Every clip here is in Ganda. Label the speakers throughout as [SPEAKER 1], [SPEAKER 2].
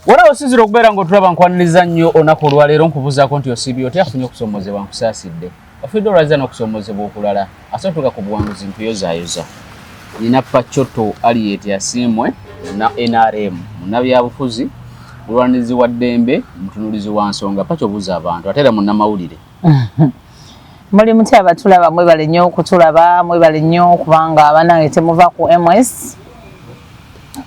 [SPEAKER 1] Wala osizira okubeera ng'otulaba nkwaniriza nnyo olunaku olwaleero nkubuuzaako nti osiibye otya afunye okusomozebwa nkusaasidde ofidde olwaza n'okusomozebwa okulala asatuka ku buwanguzi mpiyozaayoza nina Pachoto Aliet Asiimwe na NRM munnabyabufuzi mulwanirizi wa ddembe mutunuulizi wa nsonga Pacho buuza abantu ate era munnamawulire.
[SPEAKER 2] Muli mutya abatulaba mwebale nnyo okutulaba mwebale nnyo kubanga abanange temuva ku MS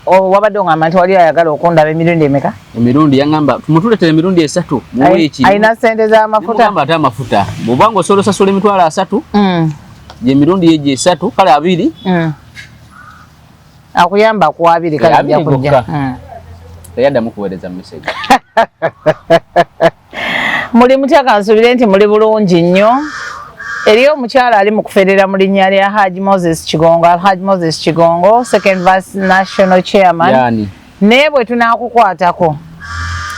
[SPEAKER 2] wabadde ngamba nti wali ayagala okundaba emirundi emeka?
[SPEAKER 1] Emirundi yaŋŋamba tumutuletera emirundi 3 mu wiiki.
[SPEAKER 2] Alina ssente z'amafuta?
[SPEAKER 1] Mugamba ate amafuta bw'obanga osobola osasula emitwalo 3 gye emirundi ye gye 3 kale 2
[SPEAKER 2] akuyamba ku 2 kale ajja kujja.
[SPEAKER 1] Teyaddamu kuweereza message.
[SPEAKER 2] Muli mutya kansubire nti muli bulungi nnyo. Eriyo omukyala ali mu kuferera mu linnya lya Haji Moses Kigongo, Haji Moses Kigongo, Second Vice National Chairman.
[SPEAKER 1] Yani.
[SPEAKER 2] Naye bwe tunaakukwatako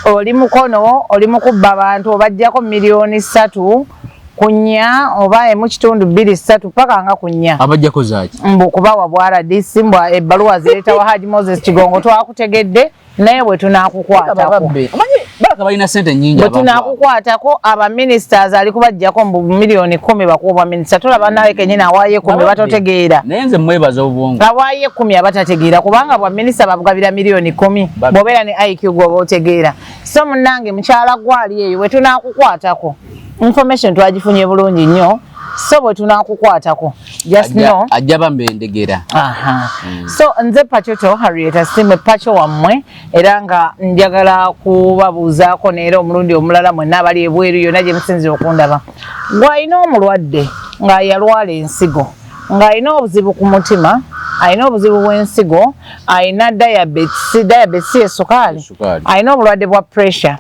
[SPEAKER 2] oli mukono oli mu kubba abantu obajjako milioni 3 kunya oba mu kitundu 2-3 paka nga kunya.
[SPEAKER 1] Abajjako zaaki?
[SPEAKER 2] Mbu kubawa bwara DC mbwa ebbaluwa zireeta wa Haji Moses Kigongo twakutegedde naye bwe tunaakukwatako.
[SPEAKER 1] Baraka balina sente nnyingi
[SPEAKER 2] abantu. Bwe tunaakukwatako aba ministers ali kubajjako mu milioni 10 bakuba minister tulaba nawe kenyina awaaye 10 batotegeera.
[SPEAKER 1] Naye nze mwebaza obwongo.
[SPEAKER 2] Awaaye 10 abatategeera kubanga bwa minister babugabira milioni 10 bw'obeera ne IQ gwoba otegeera. So munnange mukyala gwali eyo bwe tunaakukwatako information twagifunye bulungi nnyo so bwe tunaakukwatako just know
[SPEAKER 1] ajaba mbendegera.
[SPEAKER 2] So nze Pachoto Aliet Asiimwe Pacho wammwe era nga njagala kubabuuzaako neera omulundi omulala mwenna abali ebweru yonna gye musinzira okundaba gw'alina omulwadde ng'ayalwala ensigo ng'alina obuzibu ku mutima alina obuzibu bw'ensigo alina diabetes esukaali alina obulwadde bwa pressure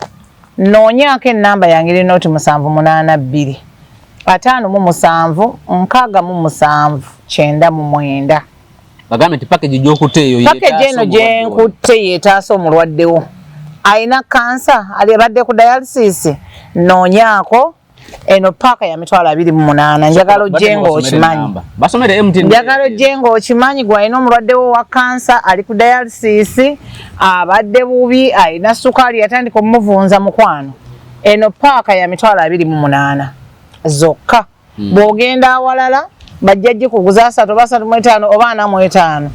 [SPEAKER 2] noonyaako ennamba yange erina oti 782 577 677 999.
[SPEAKER 1] Bagambe nti package gy'okutte eyo
[SPEAKER 2] package eno gye nkutte yeetaasa omulwaddewo alina kansa alibadde ku dialysis noonyaako eno paaka ya mitwalo 28 njagala ojje ng'okimanyi njagala ojje ng'okimanyi gw'alina omulwaddewo wa kansa ali ku dialysis abadde bubi alina sukaali yatandika omuvunza mukwano eno paaka ya mitwalo 28 zokka bw'ogenda awalala bajja gikuguza 3 oba 35 oba 45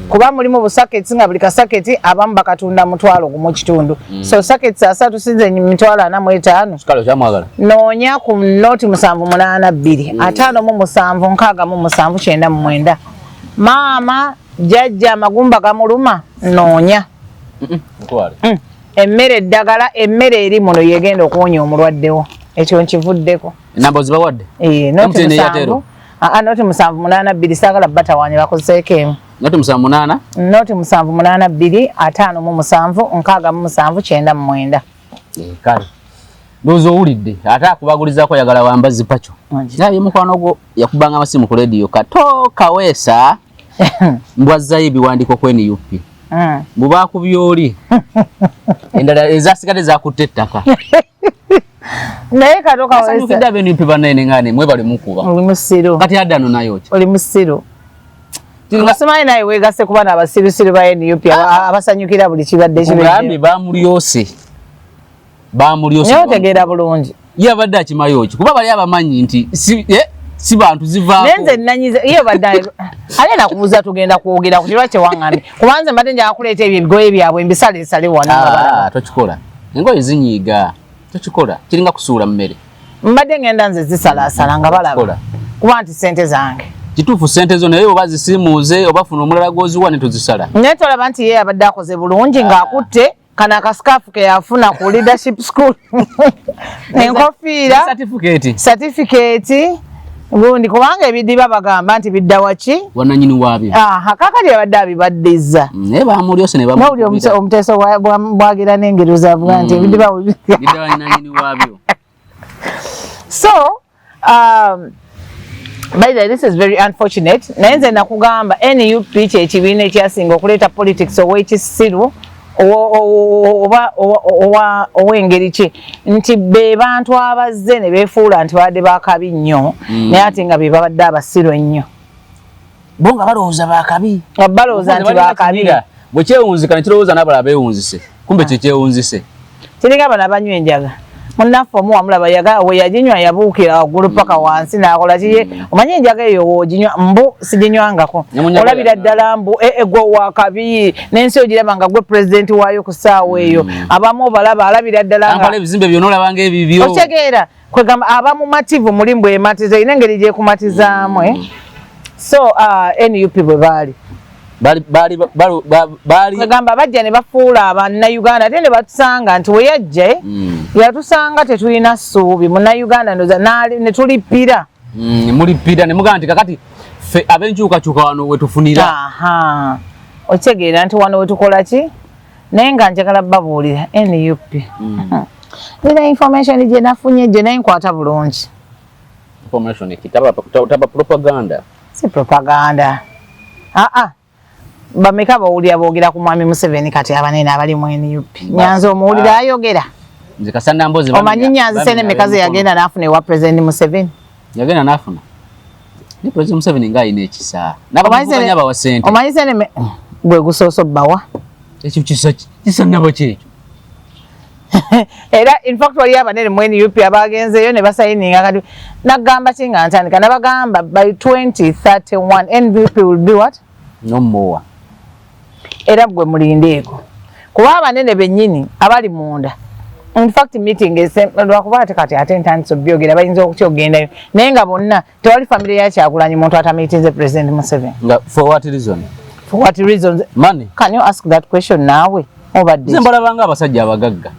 [SPEAKER 2] kuba mulimu busaketi nga buli kasaketi abamu bakatunda mutwalo gumu kitundu so saketi 3 sinze mitwalo 45
[SPEAKER 1] sukalo kyamwagala
[SPEAKER 2] noonya ku noti 782 577 maama jajja amagumba gamuluma noonya emmere eddagala emmere eri muno yegenda okuwonya omulwaddewo ekyo nkivuddeko
[SPEAKER 1] namba zibawadde
[SPEAKER 2] noti 782 saagala batawaanya bakozeeko emu
[SPEAKER 1] noti 78
[SPEAKER 2] noti 782 577 677
[SPEAKER 1] kale ndozo owulidde ate akubagulizaako yagala wambazi Pacho naye mukwano gwo yakubanga amasimu ku radio kato kaweesa mbwazzayo ebiwandiiko ku NUP mubakubyoli endala ezasigadde zakutte ettaka
[SPEAKER 2] naye katoka
[SPEAKER 1] wesa ndabe NUP banene ngane mwe bali mukuba
[SPEAKER 2] oli musiro
[SPEAKER 1] kati adano nayo ki
[SPEAKER 2] oli musiro Simanyi naye weegase kuba n'abasirusiru ba NUP abasanyukira buli kibadde
[SPEAKER 1] kibeddemu baamulyose
[SPEAKER 2] naye otegeera bulungi
[SPEAKER 1] ye abadde akimayo ki kuba bali abamanyi nti si bantu zivaako
[SPEAKER 2] nenze nanyize ye badde ale nakubuuza tugenda kwogera ku kirwa kyewaŋŋambye kubanze mbadde njagala kuleeta ebyo ebigoye byabwe embisaleesale wano
[SPEAKER 1] tokikola engoye zinyiiga tokikola kiringa kusuula mmere
[SPEAKER 2] mbadde ngenda nze zisalaasala nga balaba kuba nti ssente zange
[SPEAKER 1] kituufu ssente zo naye oba zisiimuuze oba funa omulala gwoziwa ne tuzisala
[SPEAKER 2] naye tolaba nti ye abadde akoze bulungi ng'akutte kana akasikaafu ke yafuna ku leadership school enkofiira certificate gundi kubanga ebidiba bagamba nti bidda waki
[SPEAKER 1] wananyini waabyo
[SPEAKER 2] kakati abadde abibaddiza
[SPEAKER 1] naye baamulyose ne
[SPEAKER 2] bamuli omuteeso bwagira n'engero zavuga nti ebidiba
[SPEAKER 1] bidda wananyini waabyo
[SPEAKER 2] so by the way, this is very unfortunate. Nayenze nakugamba NUP kyekibiina ekyasinga okuleeta politics ow'ekisiru ow'engeri ki nti be bantu abazze ne beefuula nti babadde bakabi nnyo naye ate nga be babadde abasiru ennyo
[SPEAKER 1] bo nga balowooza bakabi
[SPEAKER 2] balowooza nti bakabi
[SPEAKER 1] bwe kyewunzika ne kirowooza n'abalala beewunzise kumbe kyewunzise
[SPEAKER 2] kiringa bana banywa enjaga munnaffe omuwamulaba we yaginywa yabuukira waggulu paka wansi nakola kiye omanyi enjaga eyo woginywa mbu siginywangako olabira ddala mbu gwe wakabi n'ensi ogiraba nga gwe pulezidenti waayo ku ssaawa eyo abamu obalaba alabira ddala nga
[SPEAKER 1] ebizimbe byonna olabanga ebibyo
[SPEAKER 2] otegeera kwegamba abamu mativu mulimbu ematiza erina engeri gyekumatizaamu so NUP bwe baali kwegamba bajja ne bafuula abannayuganda ate ne batusanga nti we yajja yatusanga tetulina ssuubi munnayuganda ndoza ne tulippira
[SPEAKER 1] mulippira ne mugamba nti kakati ffe ab'enkyukakyuka wano we tufunira
[SPEAKER 2] okitegeera nti wano we tukola ki naye nga njagala babuulira NUP nina information gye nafunye gye naye nkwata bulungi
[SPEAKER 1] taba propaganda
[SPEAKER 2] si propaganda bameka bawulira boogera ku mwami Museveni kati abanene abali mu NUP Nyanzi omuwulira ayogera omanyi Nyanzi sene mekaze yagenda n'afuna ewa President Museveni
[SPEAKER 1] yagenda n'afuna ni President Museveni nga ayina ekisa n'abamuvuganya abawa ssente
[SPEAKER 2] omanyi sene gwe gusooso bbawa
[SPEAKER 1] ekyo kisa nabo kyekyo
[SPEAKER 2] era in fact wali abanene mu NUP abagenzeeyo ne basayininga kati nagamba kinga ntandika nabagamba by 2031 NUP will be what
[SPEAKER 1] no more
[SPEAKER 2] era gwe mulindeeko kuba abanene bennyini abali munda in fact meeting lwakuba kati ate ntandisa byogera bayinza okukyogendayo naye nga bonna tewali family ya Kyagulanyi muntu atamiitinze President Museveni
[SPEAKER 1] for what reason money
[SPEAKER 2] can you ask that question naawe obadde
[SPEAKER 1] zembalabanga abasajja abagagga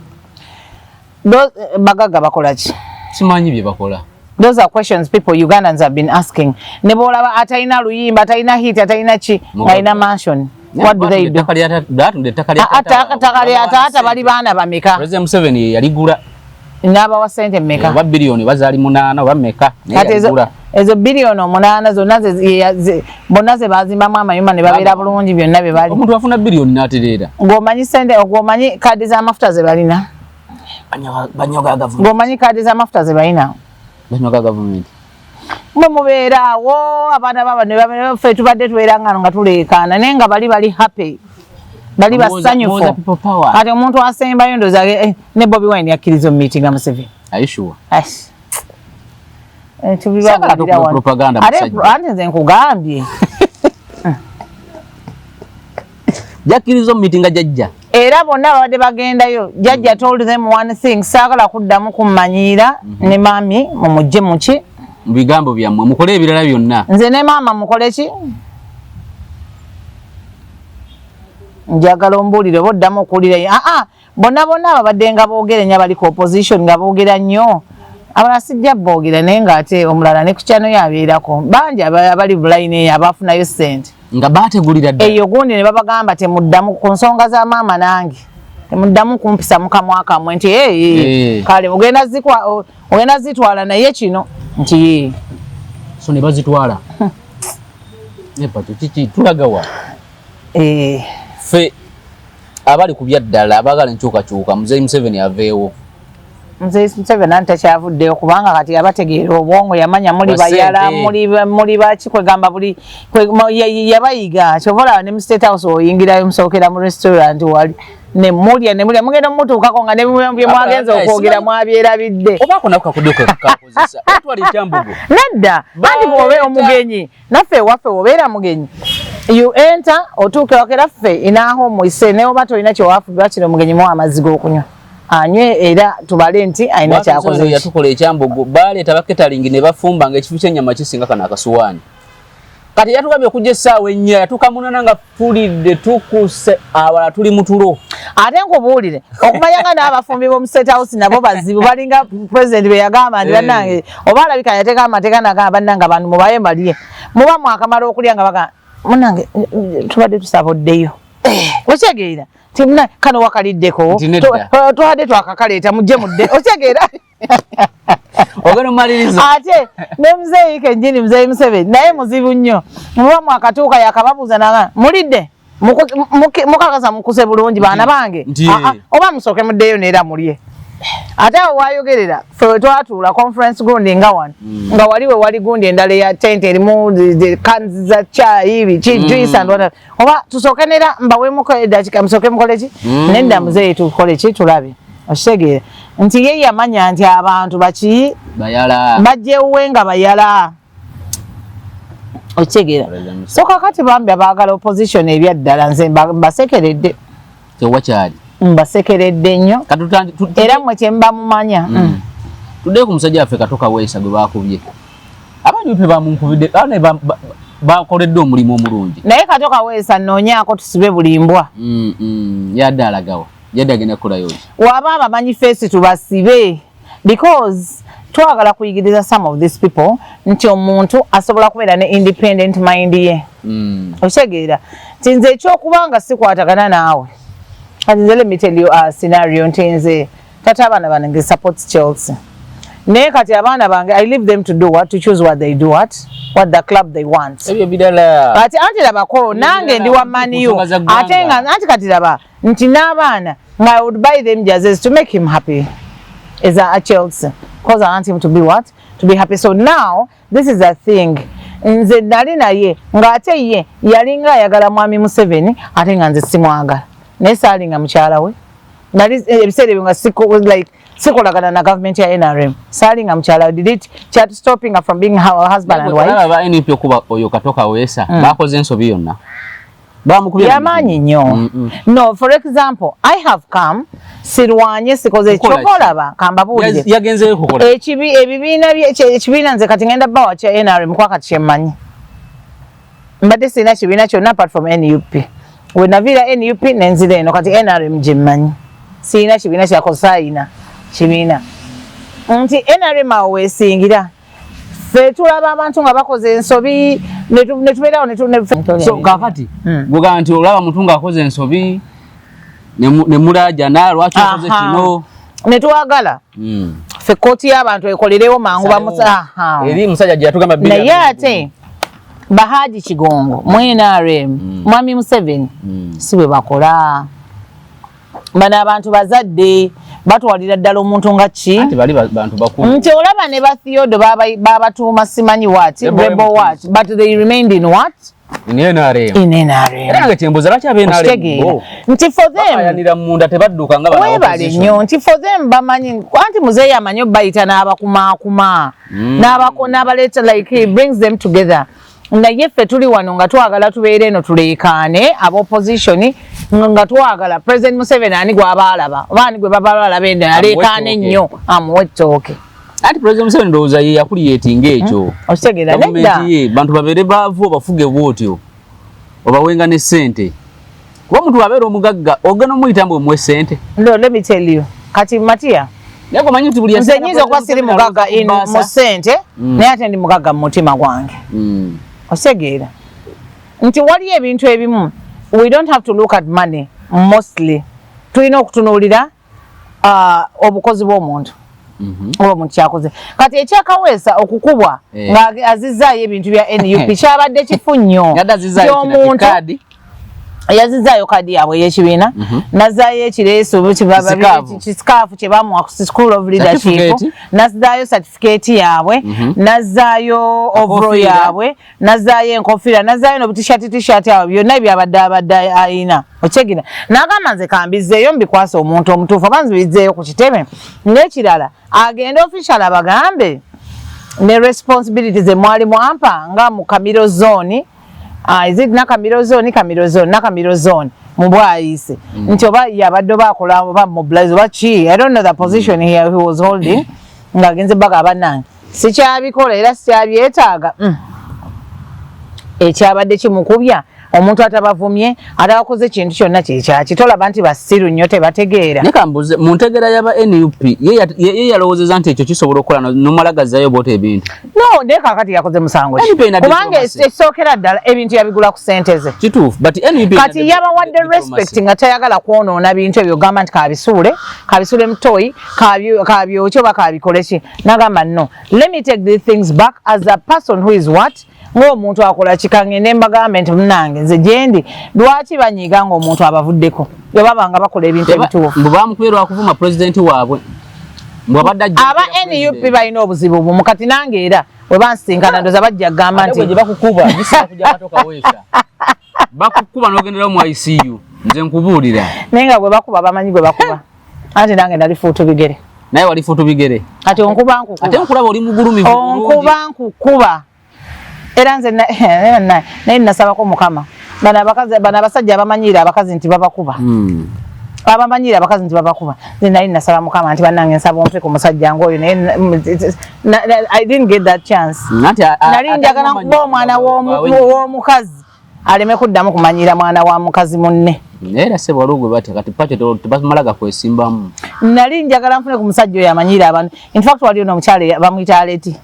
[SPEAKER 2] bagagga bakola ki
[SPEAKER 1] simanyi bye bakola.
[SPEAKER 2] Those are questions people Ugandans have been asking. Nebolaba ataina luyimba, ataina hit, ataina chi, ataina mansion. What do they do? Ata bali bana bameka.
[SPEAKER 1] President Museveni yaligula.
[SPEAKER 2] Naba wa sente meka.
[SPEAKER 1] Ba bilioni bazali 8 bameka.
[SPEAKER 2] Ezo bilioni 8 zonna bonaze bazimba mama yuma ne babera bulungi byonna be bali.
[SPEAKER 1] Omuntu afuna bilioni naterera.
[SPEAKER 2] Ngomanyi sente ogomanyi kadi za mafuta ze balina.
[SPEAKER 1] Banyoga government.
[SPEAKER 2] Ngomanyi kadi za mafuta ze balina.
[SPEAKER 1] Banyoga government.
[SPEAKER 2] Mumubera wo abana baba ne bafe tubadde tuweranga nga tulekana nenga bali happy. Bali basanyufu. Ate omuntu asembayo ndoza ne Bobi Wine yakirizo meeting Museveni.
[SPEAKER 1] Are you sure?
[SPEAKER 2] Yes.
[SPEAKER 1] Saka to propaganda
[SPEAKER 2] musajja. Ate nze nkugambye.
[SPEAKER 1] Yakirizo meeting jajja.
[SPEAKER 2] Era bonna babadde bagendayo. Jajja told them one thing, saagala kuddamu kumanyira ne mami mumujje muki.
[SPEAKER 1] Bigambo byammwe mukole ebirala byonna.
[SPEAKER 2] Nze ne mama mukole ki? Njagala ombulire boddamu okulira. Bonna babadde nga boogera nya bali ku opposition nga boogera nnyo. Abala sijja boogera naye ng'ate omulala ne ku kyano yabeerako. Bangi abali bulayini abafunayo ssente.
[SPEAKER 1] Nga baategulira ddala.
[SPEAKER 2] Eyo gundi ne babagamba temuddamu ku nsonga za maama nange. Temuddamu kumpisa mu kamwa kamwe nti kale ogenda zitwala naye kino nti
[SPEAKER 1] so ne bazitwala. Nepato kiki tulagawa. Fe abali kubyaddala abagala enkyukakyuka Muzeeyi Museveni aveewo.
[SPEAKER 2] Muzeeyi Museveni antakyavuddeyo kubanga kati yabategeera obwongo yamanya muli bayala muli baki kwegamba buli yabayiga kyobola ne mu State House oyingirayo musookera mu restaurant wali ne mulya mugenda mutuukako nga ne bye mwagenza okwogera mwabyerabidde.
[SPEAKER 1] Obaako nako kakuddeko kakozesa otwala ekyambugo.
[SPEAKER 2] Nedda andi bw'obeera omugenyi naffe ewaffe obeera mugenyi. You enter otuuke wakera ffe inaaho muise ne oba tolina kyewafubwa kino mugenyi mu amazzi g'okunywa. Anywe era tubale nti ayina kyakoze.
[SPEAKER 1] Yatukola ekyambugo baleeta baketalingi ne bafumba nga ekifu ky'ennyama kisinga kana akasuwaani. Kati yatugambye okujja essaawa ennya yatukamunana nga tulidde tukuse awala tuli mutulo.
[SPEAKER 2] Ate nkubuulire okumanya nga n'abafumbi b'omu State House nabo bazibu balinga president be yagamba nti bannange oba alabika yateeka amateeka nagamba bannange abantu mubaye malye muba mwakamala okulya nga bagamba munnange tubadde tusaboddeyo. Okyegeera timuna kano wakaliddeko twadde twakakaleeta mujje mudde okyegeera.
[SPEAKER 1] Ogeno malirizo.
[SPEAKER 2] Ate ne Muzeeyi kenjini Muzeeyi Museveni naye muzibu nnyo. Muba mwakatuuka yakababuuza naga mulidde mukakasa mukuse bulungi baana bange. Oba musooke muddeyo neera mulye. ate wayogerera fe twatula conference gundi nga wano nga waliwe wali gundi endala ya tent erimu cans za chai bichi juice and water oba tusokenera mbawemu ko edakika musoke mukolechi nenda muzeyi tukolechi tulabe oshegere nti ye yamanya nti abantu bachi
[SPEAKER 1] bayala
[SPEAKER 2] bajjewe nga bayala ochegera so kakati bambi abagala opposition ebyaddala nze basekeredde
[SPEAKER 1] tewakyali
[SPEAKER 2] mbasekeredde nnyo era mwe kyemba mumanya
[SPEAKER 1] tudde ku musajja waffe Katoka Weesa gwe bakubye abanyupe bamunkubidde ane bakoledde omulimu omulungi
[SPEAKER 2] naye Katoka Weesa noonyaako tusibe bulimbwa
[SPEAKER 1] yadde alagawa yadde agenda kukolayo
[SPEAKER 2] waba abamanyi feesi tubasibe because twagala kuyigiriza some of these people nti omuntu asobola kubeera ne independent mind ye okitegeera nti nze ekyokubanga sikwatagana naawe kati nze let me tell you a scenario nti nze tata abaana bange supports Chelsea naye kati abaana bange I leave them to do what to choose what they do what the club they want
[SPEAKER 1] ebyo bidala
[SPEAKER 2] ati anti labako nange ndi wa Man U ate nga anti kati laba nti n'abaana I would buy them jerseys to make him happy as a Chelsea because I want him to be what? To be happy. So now, this is a thing. Nze nali naye nga ate ye yalinga ayagala mwami Museveni ate nga nze simwagala. Naye saalinga mukyala we. Nali ebiseera ebyo nga sikolagana na government ya NRM. Saalinga mukyala we. Did it chat stopping her from being her husband and wife?
[SPEAKER 1] Aba NUP okuba oyo Katoka Weesa bakoze ensobi yonna.
[SPEAKER 2] Yamanyi nnyo. No, for example, I have come sirwanye sikoze chokolaba kambabuulire
[SPEAKER 1] yagenze kukola
[SPEAKER 2] ekibiina nze kati ngenda bawa kya NRM kwa kati kyemmanyi mbadde sirina kibiina kyonna apart from NUP we navira NUP nenzira eno kati NRM gyemmanyi sirina kibiina kyakosaayina kibiina nti NRM awo weesingira ffe tulaba abantu nga bakoze ensobi netubeerawo
[SPEAKER 1] so kakati gugamba nti olaba muntu ng'akoze ensobi nemulaja na lwaki akoze kino
[SPEAKER 2] netwagala ffe kooti y'abantu ekolerewo mangu bamusaha
[SPEAKER 1] eri musajja gye yatugamba
[SPEAKER 2] naye ate Bahaji Kigongo mu NRM mwami Museveni si bwe bakola bano abantu bazadde batwalira ddala omuntu nga ki
[SPEAKER 1] ati bali bantu bakulu
[SPEAKER 2] nti olaba ne Bathiodo babatuuma simanyi what rebel what but they remained in what
[SPEAKER 1] in NRM era nga kyembuza lwaki abe NRM
[SPEAKER 2] nti for them
[SPEAKER 1] ayanira munda tebadduka nga bana
[SPEAKER 2] webali nnyo nti for them bamanyi anti muzeeyi amanyi obbayita n'abakumaakuma n'abaleeta like he brings them together naye ffe tuli wano nga twagala tubeere eno tuleekaane ab'opposition nga twagala President Museveni ani gw'abaalaba oba ani gwe baba balaba enda aleekaane nnyo amuwa ettooke
[SPEAKER 1] ati President Museveni ndowooza ye yakuliyetinga ekyo
[SPEAKER 2] okitegeera nedda
[SPEAKER 1] bantu babeere baavu bafuge bwotyo obawenga ne ssente kuba omuntu abeera omugagga ogenda omuyita mbu omuwe ssente
[SPEAKER 2] no let me tell you kati Matiya nze nnyinza okuba siri mugagga mu ssente naye ate ndi mugagga mu mutima gwange okitegeera nti waliyo ebintu ebimu we don't have to look at money mostly tulina okutunuulira obukozi bw'omuntu oba omuntu kyakoze kati ekyakaweesa okukubwa nga azizaayo ebintu bya NUP kyabadde kifu nnyo omuntu yazizaayo kadi yaabwe y'ekibiina nazaayo ekireeso kisikaafu kye bamuwa ku School of Leadership nazaayo certificate yaabwe nazaayo ovro yaabwe nazaayo enkofiira nazaayo n'obutishaati yaabwe byonna byabadde ayina okyegira n'agamba nze kambizeeyo mbikwasa omuntu omutuufu oba nzibizzeeyo ku kitebe n'ekirala agende official abagambe ne responsibilities emwali mwampa nga mu Kamiro zone is it Nakamiro zone mu bwayise nti oba yabadde bakola oba mobilize oba ki I don't know the position he was holding ng'agenze baga abannange sikyabikola era sikyabyetaaga ekyabadde kimukubya omuntu atabavumye atabakoze kintu kyonna kyekyaki tolaba nti basiru nnyo tebategeera
[SPEAKER 1] nekambuze mu ntegeera yaba NUP ye yalowoozeza nti ekyo kisobola okukola nomalagazayo boota ebintu
[SPEAKER 2] no naye kaakati yakoze musango kubanga ekisookera ddala ebintu yabigula ku ssente ze
[SPEAKER 1] kituufu but NUP
[SPEAKER 2] kati yabawadde respect nga tayagala kwonoona bintu ebyo gamba nti kabisuule mutoyi kabyokyo oba kabikole ki nagamba no let me take these things back as a person who is what ng'omuntu akola kikangende mbagambe nti munange nze gyendi lwaki banyiiga ng'omuntu abavuddeko bwe baba nga bakola ebintu ebituufu
[SPEAKER 1] mbu bamukubye lwakuvuma pulezidenti waabwe
[SPEAKER 2] aba NUP balina obuzibu bumu kati nange era bwe bansinkana ndoza bajja gamba nti
[SPEAKER 1] gye bakukuba gisaba kujja katoka weesa bakukuba n'ogendera mu ICU nze nkubuulira
[SPEAKER 2] naye nga bwe bakuba bamanyi gwe bakuba anti nange ndali fuutu bigere
[SPEAKER 1] naye wali fuutu bigere
[SPEAKER 2] kati onkuba nkukuba
[SPEAKER 1] ate nkulaba oli mugulumivu
[SPEAKER 2] onkuba nkukuba era nze naye nasabako mukama bano abasajja abamanyire abakazi nti babakuba abamanyire abakazi nti babakuba nze nali nasaba mukama nti bannange nsaba ompe ku musajja ng'oyo naye I didn't get that chance nali njagala nkuba omwana w'omukazi aleme kuddamu kumanyira mwana wa mukazi munne
[SPEAKER 1] era se walugwe bati kati pacho tebamalaga kwesimbamu
[SPEAKER 2] nali njagala nfune ku musajja oyo amanyira abantu in fact wali ono omukyale bamuyita Aleti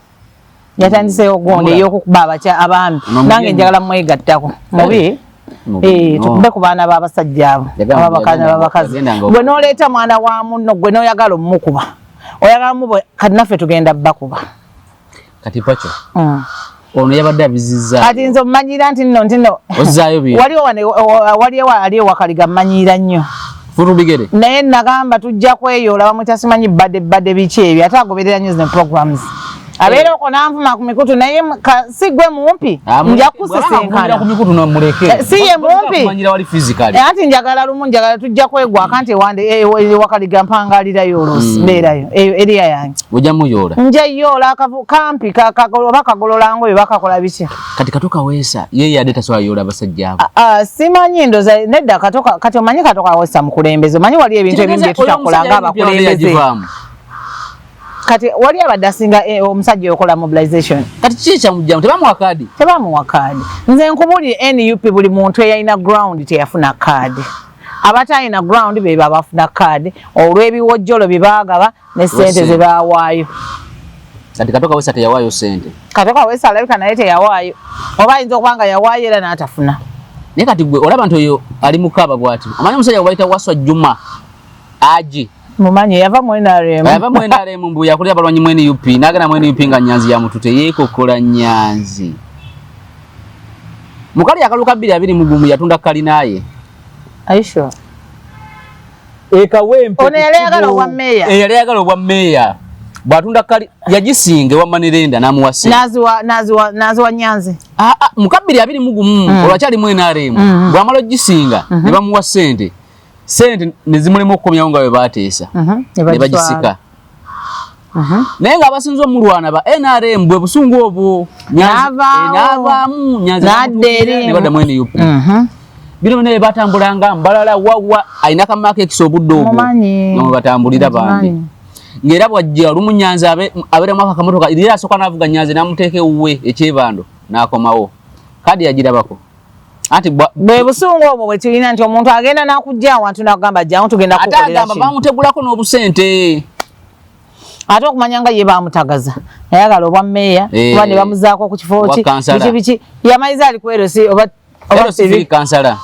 [SPEAKER 2] yatandiseyo gonde y'okukuba abaami nange njagala mwegattako mubi tukube ku baana b'abasajja abo ababakazi gwe n'oleeta mwana wa munno gwe n'oyagala omukuba oyagala mubwe kati naffe tugenda bakuba
[SPEAKER 1] kati pacho ono yabadde abizizza
[SPEAKER 2] kati nze omumanyira nti nno
[SPEAKER 1] ozzaayo bye
[SPEAKER 2] waliwo ali ewakaliga mmanyira nnyo
[SPEAKER 1] futu bigere
[SPEAKER 2] naye nagamba tujja kweyoola bamwita simanyi badde biki ebyo ate agoberera nnyo zino programs abeera oko nanvuma ku mikutu naye si gwe mumpi nja kusisenkana si ye mumpi anti njagala lumu njagala tujja kwegwaka nti wakaliga mpangalirayo oluusi mbeerayo eriya yange
[SPEAKER 1] ojja muyoola
[SPEAKER 2] nja yoola kampi oba kagolola ngoyo bakakola biki
[SPEAKER 1] kati katoka weesa ye yadde tasobola yoola abasajja abo
[SPEAKER 2] simanyi ndoza nedda kati omanyi katoka weesa mukulembeze omanyi wali ebintu ebimu bye tutakola ng'abakulembeze kati wali abadde asinga omusajja oyokola mobilization
[SPEAKER 1] kati kiki kyamujjamu
[SPEAKER 2] tebamuwa kaadi nze nkubulire NUP buli muntu eyalina ground teyafuna kaadi abatalina ground beba bafuna kaadi olw'ebiwojjolo bye baagaba ne ssente ze baawaayo
[SPEAKER 1] kati katoka weesa teyawaayo ssente
[SPEAKER 2] katoka weesa alabika naye teyawaayo oba ayinza okuba nga yawaayo era n'atafuna
[SPEAKER 1] naye kati gwe olaba nti oyo ali mukaaba bw'ati amanyi omusajja gwe bayita Waswa Juma Aji
[SPEAKER 2] mumanyi yava mu NRM
[SPEAKER 1] mbu yakulira abalwanyi mu NUP n'agenda mu NUP nga Nyanzi yamutute yeekokola Nyanzi mukali akaluka 220 yatunda kalinaye
[SPEAKER 2] aisho
[SPEAKER 1] ekawempe
[SPEAKER 2] ono yali ayagala obwa meya bwatunda kali yagisinge wa Manerenda namuwase naziwa Nyanzi mukabiri 21 olwakyali mu NRM bwamala ogisinga ne bamuwa ssente nezimulemu okukomyawo nga bwe baateesa ne bagisika naye nga abasinza omulwana ba NRM bwe busungu obwo n'avaamu ne badda mu NUP bino naye batambulanga mbalala wawa alina kamaaka ekisa obudde obwo nga mwe batambulira bambi ng'era bwajja lumu Nyanzi abeeramu akamotoka era asooka n'avuga Nyanzi n'amuteeka ewuwe ekyebando n'akomawo kadi yagirabako anti bwe busungu obwo bwe tulina nti omuntu agenda n'akujja awantu n'akugamba jjangu tugenda kukolera
[SPEAKER 1] ate agamba bamutegulako n'obusente
[SPEAKER 2] ate okumanya nga ye baamutagaza ayagala obwa mmeeya oba ne bamuzaako ku kifo biki yamayiza ali ku erosi oba
[SPEAKER 1] kansala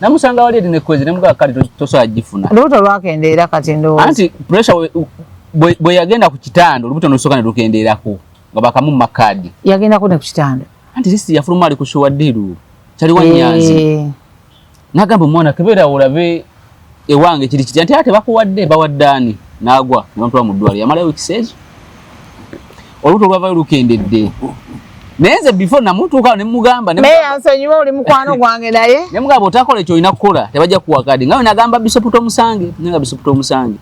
[SPEAKER 1] namusanga wali eti nekwezi nemugaa kali tosobola gifuna
[SPEAKER 2] olubuto lwakendeera kati ndowooza
[SPEAKER 1] anti pressure bwe yagenda ku kitanda olubuto nolusooka ne lukendeerako nga bakamumma kaadi
[SPEAKER 2] yagendako ne ku kitanda
[SPEAKER 1] anti lisi yafuluma ali ku showaddiru kyaliwa Nyanzi nagamba omwana kebeera olabe ewange kiri kiti anti ate bakuwadde bawaddaani n'agwa ne bamutwala mu ddwaliro yamalayo wiiki ezo olubuto lwavayo lukendedde naye nze before namutuuka ne mugamba
[SPEAKER 2] meya nsonyiwa oli mukwano gwange naye
[SPEAKER 1] ne mugamba otakola kyolina kukola tebajja kuwa kaadi nga we nagamba Bishop Tomusange nga Bishop Tomusange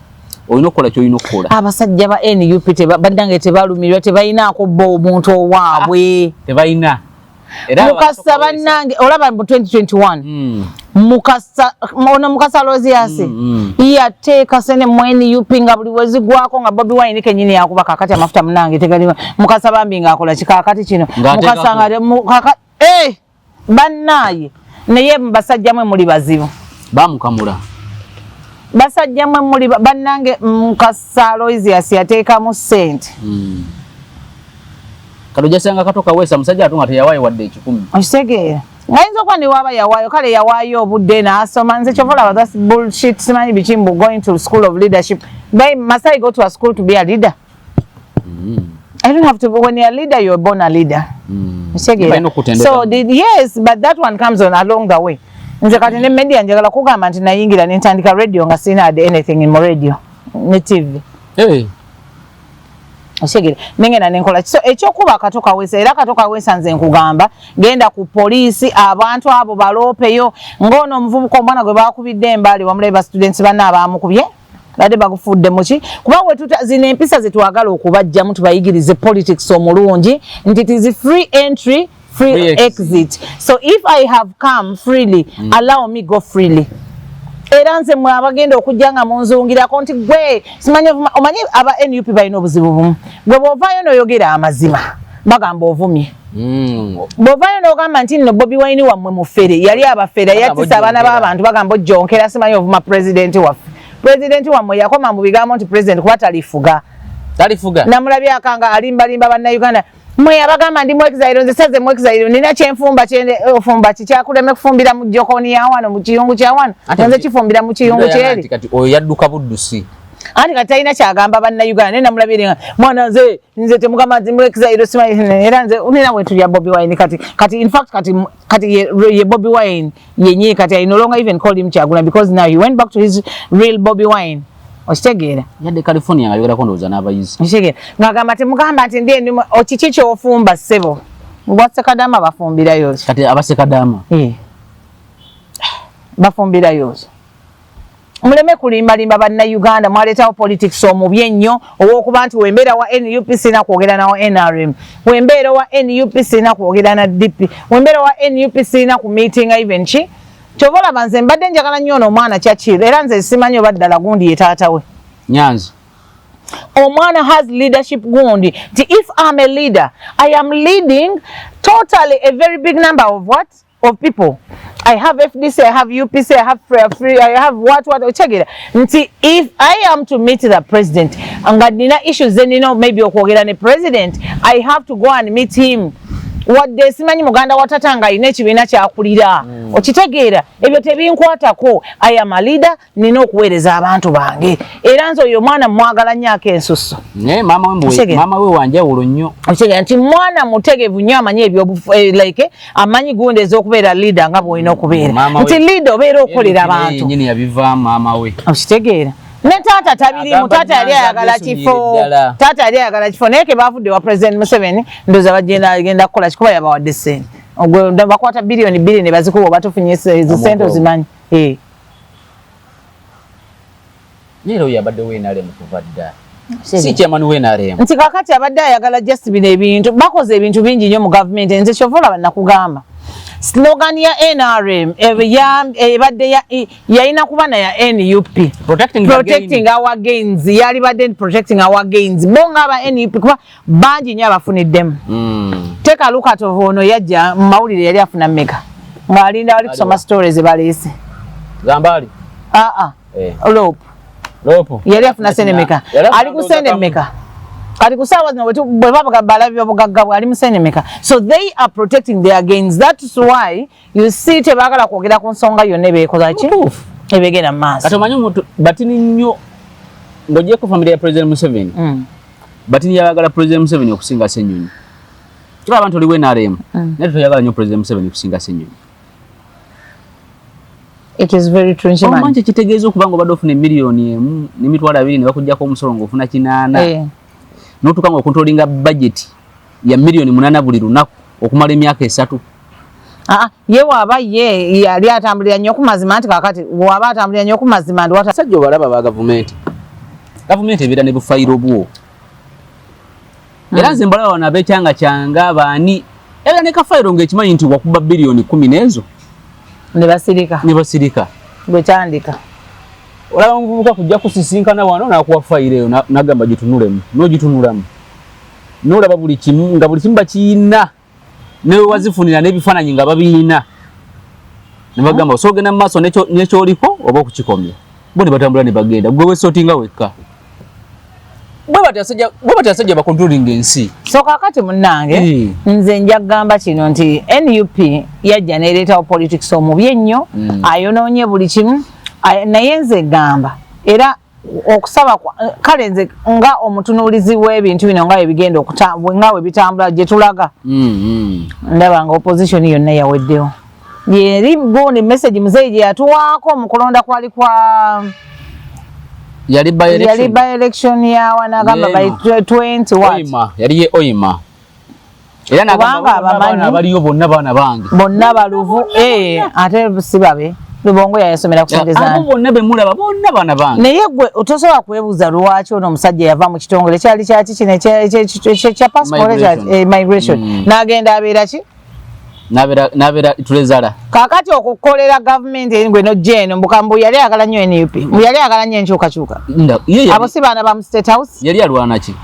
[SPEAKER 1] olina okukola kyolina okukola
[SPEAKER 2] abasajja ba NUP baddange tebalumirwa tebalinaako bba omuntu owaabwe
[SPEAKER 1] tebalina
[SPEAKER 2] mukasa bannange olaba mu 2021 mukasa Loziasi yateeka sene mu NUP nga buli wezigwako nga Bobi Wine kenyini yakuba kakati amafuta munange tegali mukasa bambi ngaakola kikakati kino mukasa nga bannaye naye basajja mwe muli bazibu
[SPEAKER 1] bamukamula
[SPEAKER 2] basajja mwe muli bannange mukasa Loziasi yateekamu ssente
[SPEAKER 1] kalojasanga katoka weesa musajja atunga teyawaayo wadde 10
[SPEAKER 2] okitegeera ngayinza okuba ne waaba yawaayo kale yawaayo obudde n'asoma nze kyovola that's bullshit simanyi biki mbu going to school of leadership must I go to a school to be a leader I don't have to when you're a leader you're born a leader so yes but that one comes on along the way nze kati ne media njagala kugamba nti nayingira ne ntandika radio nga sina anything in radio ne TV Oshegere nengena nenkola so ekyokuba katoka wese era katoka wese nze nkugamba genda ku police abantu abo balopeyo ngono omuvubuka omwana gwe bakubidde embali wamuleba students bana abamukubye bade bagufudde muki kuba we zine empisa zetwagala okubajja mtu bayigirize politics omulungi nti it is free entry free exit. So if I have come freely, allow me go freely. Era nze mwe abagenda okujjanga munzungirako nti gwe simanye omanyi aba NUP balina obuzibu bumu gwe bwovaayo n'oyogera amazima bagamba ovumye bwovaayo n'ogamba nti nno Bobi Wine wammwe mufere yali abafere yattisa abaana b'abantu bagamba ojjonkera simanyi ovuma pulezidenti waffe pulezidenti wammwe yakoma mu bigambo nti pulezidenti kuba talifuga namulabye akanga alimbalimba bannayuganda mwe abagamba ndi mwekizayiro nze saze mwekizayiro nina kyenfumba kyende ofumba kikyakuleme kufumbira mu jokoni ya wano mu kiyungu kya wano nze kifumbira mu kiyungu kyeri
[SPEAKER 1] kati oyo yadduka buddusi
[SPEAKER 2] anti kati alina kyagamba bannayuganda ne namulabire mwana nze temugamba nti mwekizayiro simanyi era nze unina wetu ya Bobi Wine kati in fact kati ye Bobi Wine yenye kati I no longer even call him Kyagula because now he went back to his real Bobi Wine. Ostegera
[SPEAKER 1] yadde California ngayogera kondoza n'abayizi
[SPEAKER 2] ostegera ngagamba temugamba nti ndiye okiki kyofumba ssebo Basekadama bafumbira yozo
[SPEAKER 1] kati abasekadama
[SPEAKER 2] bafumbira yozo muleme kulimbalimba bannayuganda mwaleetawo politics omubi ennyo ow'okuba nti wembeera wa NUP sina kwogera nawo NRM wembeera wa NUP sina kwogera na DP wembeera wa NUP sina ku meeting even ki Chovola banze mbadde njagala nnyo omwana kyakiro era nze simanyi oba ddala gundi ye taata we
[SPEAKER 1] Nyanzi
[SPEAKER 2] omwana has leadership gundi if I'm a leader I am leading totally a very big number of people. I have FDC, I have UPC, I have free, I have what check it. If I am to meet the president and nina issues then maybe okwogera ne president I have to go and meet him. Wadde simanyi muganda watatanga ine kibiina kyakulira okitegeera ebyo tebinkwatako I am a leader nina okuweereza abantu bange era nze oyo mwana mwagala nnyo akensusso
[SPEAKER 1] mama we wanjawulo nnyo
[SPEAKER 2] okitegeera nti mwana mutegevu nnyo amanyi ebyo like amanyi gundi ez'okubeera leader nga bw'olina okubeera nti leader obeera okolera abantu
[SPEAKER 1] nyini yabivaamu mama we
[SPEAKER 2] okitegeera ne tata tabirimu tata yali ayagala kifo tata yali ayagala kifo naye ke bavudde wa president Museveni ndoza bagenda kukola kikuba yabawadde ssente ogwe bakwata biliyoni 2 ne bazikuba batufunye ezo ssente ozimanyi
[SPEAKER 1] Nero yabadde wenale mukuvadda si chairman wenale
[SPEAKER 2] nti kakati abadde ayagala just bino ebintu bakoze ebintu bingi nnyo mu government nze kyovola bannakugamba slogan ya NRM ebadde yalina kuba na ya NUP protecting our gains yali badde protecting our gains bonga aba NUP kuba bangi nnyo abafuniddemu teka lukato ono yajja mu mawulire yali afuna mmeka ng'alinda wali kusoma stories baleese
[SPEAKER 1] Zambali
[SPEAKER 2] Lopo yali afuna sene mmeka ali ku sene mmeka kati kusawa zino wetu bwe baba balabi obugagga bwali musene meka so they are protecting their gains that's why you see tebagala kwogera ku nsonga yonna bekoza ki ebegera maaso
[SPEAKER 1] kati omanyi omuntu batini nnyo ng'ogyeko ku family ya president Museveni batini yabagala president Museveni okusinga Ssenyonyi kiba abantu oli NRM naye toyagala nnyo president Museveni okusinga Ssenyonyi
[SPEAKER 2] it is very true nchimani
[SPEAKER 1] omanyi kitegeeza okuba nga obadde ofuna emiliyoni emu n'emitwalo 2 ne bakuggyako omusolo ng'ofuna 8 notukanga okontrolinga budget ya milioni 8 buli lunaku okumala emyaka 3
[SPEAKER 2] ye waba ye yali atambulira nnyo ku mazima nti kakati waba atambulira nnyo ku mazima ndi
[SPEAKER 1] sajja balaba ba government ebeera ne bufayiro bwo era nze mbalaba wana abekyanga kyanga baani era ne kafayiro ng'ekimanyi nti wakuba biliyoni 10 n'ezo
[SPEAKER 2] ne basirika bwe kyandika
[SPEAKER 1] olaba muvubuka kujja kusisinkana wano nakuwa fayiro eyo nagamba gitunulemu n'ogitunulamu n'olaba buli kimu nga buli kimu bakiina ne wazifunira n'ebifaananyi nga babiina ne bagamba osogenda mu maaso n'ekyoliko oba okukikomya bo ne batambula ne bagenda gwe weesootinga wekka bwe batyasajja bakontrolinga ensi
[SPEAKER 2] so kakati munnange nze nja kugamba kino nti NUP yajja n'ereetawo politics omubi ennyo ayonoonye buli kimu naye nze gamba era okusaba kale nze nga omutunuulizi w'ebintu bino nga ebigenda nga we bitambula gye tulaga ndaba nga opposition yonna yaweddewo yeri gundi message muzeyi gye yatuwaako mu kulonda kwali kwa
[SPEAKER 1] yali
[SPEAKER 2] by election ya wanagamba by 20 what
[SPEAKER 1] Oima yali ye Oima era nagamba abana baliyo bonna bana bangi
[SPEAKER 2] bonna baluvu ate sibabe Lubongo yasomera kusengezana
[SPEAKER 1] abo bonna bemulaba bonna bana bangi
[SPEAKER 2] naye gwe otosobola kwebuuza lwaki ono omusajja yava mu kitongole kyali kyaki kino kya passport migration n'agenda abeera ki
[SPEAKER 1] nabera tulezala
[SPEAKER 2] kakati okukolera government engwe no jeno mbukambu yali agala nnyo NUP yali agala nnyo enkyukakyuka abo si baana ba State House
[SPEAKER 1] yali alwana ki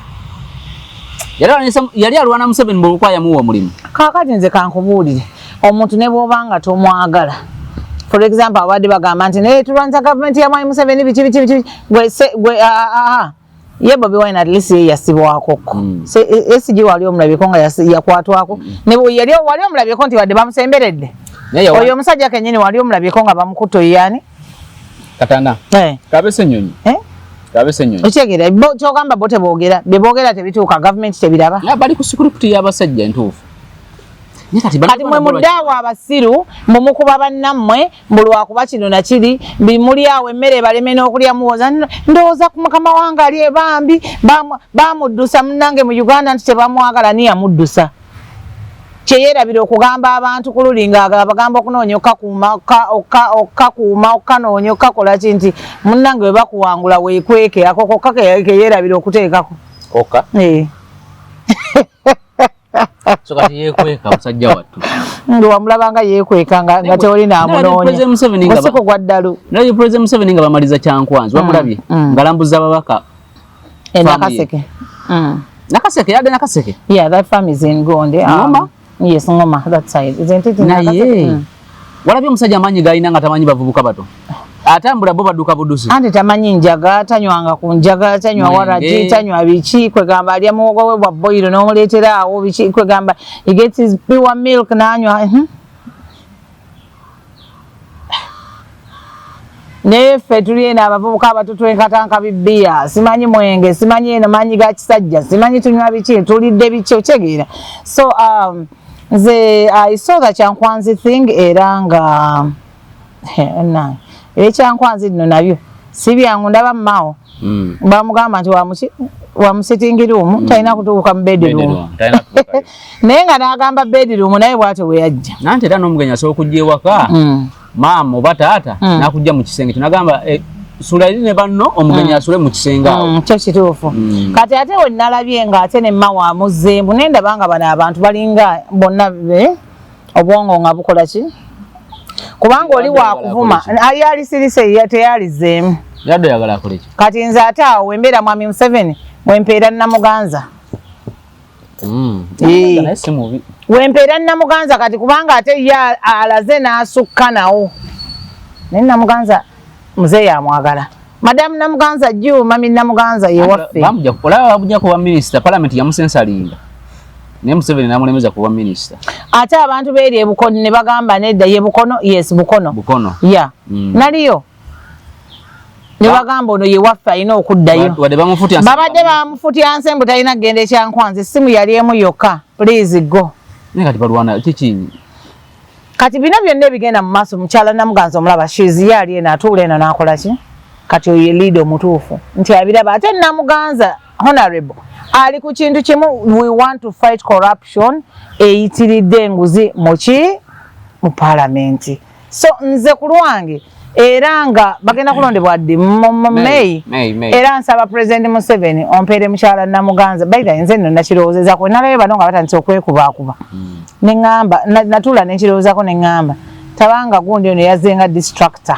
[SPEAKER 1] yali alwana Museveni mbukwaya muwa mulimu
[SPEAKER 2] kakati nze kankubuulire omuntu ne bw'obanga tomwagala for example abadde bagamba nti naye tulwanza government ya Mwai Museveni biki gwe ye Bobi Wine at least ye yasibwako esiji wali omulabiko nga yakwatwako ne yali wali omulabiko nti wadde bamusemberedde oyo omusajja kennyini wali omulabiko nga bamukuto yani
[SPEAKER 1] katana kabese nyonyi kabese nyonyi
[SPEAKER 2] okyegera kyogamba bote boogera beboogera tebituuka government tebiraba
[SPEAKER 1] bali ku script y'abasajja entuufu
[SPEAKER 2] kati mwe muddaawo abasiru mumukuba bannammwe mbulwakuba kino nakiri bimuli awo emmere baleme n'okulya muwoza ndowooza ku mukama wange ali ebambi bamuddusa munnange mu Uganda nti tebamwagala niyamuddusa kyeyerabira okugamba abantu ku luli ng'abagamba okunoonya okkakuuma okkanoonya okkakola ki nti munnange we bakuwangula weekweke ako kokka keyerabira okuteekako
[SPEAKER 1] okka so kati yekweka musajja wattu
[SPEAKER 2] ndo wamulabanga yekweka nga teoli naamunoonya kusiko gwa ddalu
[SPEAKER 1] naye President Museveni nga bamaliza Kyankwanzi wamulabye ngalambuza ababaka
[SPEAKER 2] Nakaseke
[SPEAKER 1] Nakaseke yade Nakaseke
[SPEAKER 2] that farm is in Gonde yes Ngoma that side isn't it
[SPEAKER 1] naye walabye omusajja amanyi galina nga tamanyi bavubuka bato atambula bo baduka budusi
[SPEAKER 2] andi tamanyi njaga tanywanga ku njaga tanywa waraji tanywa biki kwegamba alya muwogo we bwa boilo n'omuleetera awo biki kwegamba he gets his pure milk n'anywa nefe tuliena abavubuka abatoto enkatanka bibbiya simanyi mwenge simanyi eno manyi ga kisajja simanyi tunywa biki tulidde biki okyegeera so I saw that Kyankwanzi thing era nga ekyankwanzi nno nabyo si byangu ndaba mmawo bamugamba nti wamusitingiruumu talina kutuuka mu bedroom naye nga n'agamba bedroom naye bw'atyo bwe yajja
[SPEAKER 1] nanti era n'omugenyi asobola okujja ewaka maama oba taata n'akujja mu kisenge tunagamba sula eri ne banno omugenyi asule mu kisenge awo
[SPEAKER 2] kyo kituufu kati ate we nalabye ng'ate ne mma wamuzeembu naye ndaba nga bano abantu balinga bonna obwongo nga bukola ki kubanga oli wakuvuma yali sirise teyalizeemu
[SPEAKER 1] yadde yagala akoleki
[SPEAKER 2] kati nze ate awo wembeera Mwami Museveni wempeera Namuganza wempeera Namuganza kati kubanga ate ye alaze n'asukka nawo naye Namuganza muzeeyi amwagala madamu Namuganza jju Mami Namuganza ye waffe
[SPEAKER 1] bamujja kuba minisita palamenti yamusensalinga naye Museveni namulemeza kuba minisita
[SPEAKER 2] ate abantu beeri ebukono ne bagamba nedda ye Bukono yes Bukono naliyo ne bagamba ono ye waffe alina okuddayo babadde bamufutya nsembu talina kugenda Ekyankwanzi essimu yali emu yokka please go
[SPEAKER 1] kati balwana kiki
[SPEAKER 2] kati bino byonna ebigenda mu maaso mukyala Namuganza omulaba shizi yali eno atuula eno n'akola ki kati oyo ye liida omutuufu nti abiraba ate Namuganza honorable ali ku kintu kimu we want to fight corruption eyitiridde enguzi mu parliament so nze ku lwange era nga bagenda kulondebwa ddi May era nsaba President Museveni ompeere mukyala Namuganza baita nze nno nakirowoozezaako nalabe bano nga batandise okwekubaakuba neŋŋamba natuula nekirowoozaako neŋŋamba tabanga gundi ono yazzenga distractor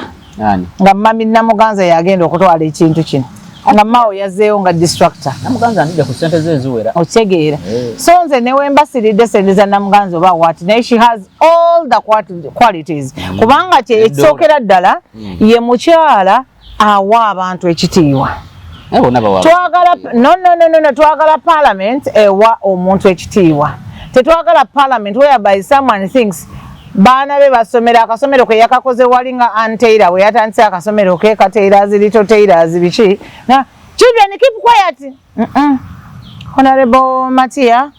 [SPEAKER 2] nga Mami Namuganza yagenda okutwala ekintu kino nga mawo yazzeewo nga distractor
[SPEAKER 1] Namuganza ndija ku ssente ze eziwera
[SPEAKER 2] okitegeera so nze newembasiridde sente za Namuganza oba wati naye she has all the qualities kubanga ekisookera ddala ye mukyala awa abantu ekitiibwa twagala parliament ewa omuntu ekitiibwa tetwagala parliament whereby someone thinks baana be basomera akasomero ke yakakoze wali nga anteira we yatandise akasomero ke kateira little tailors biki na children keep quiet Honorable Matia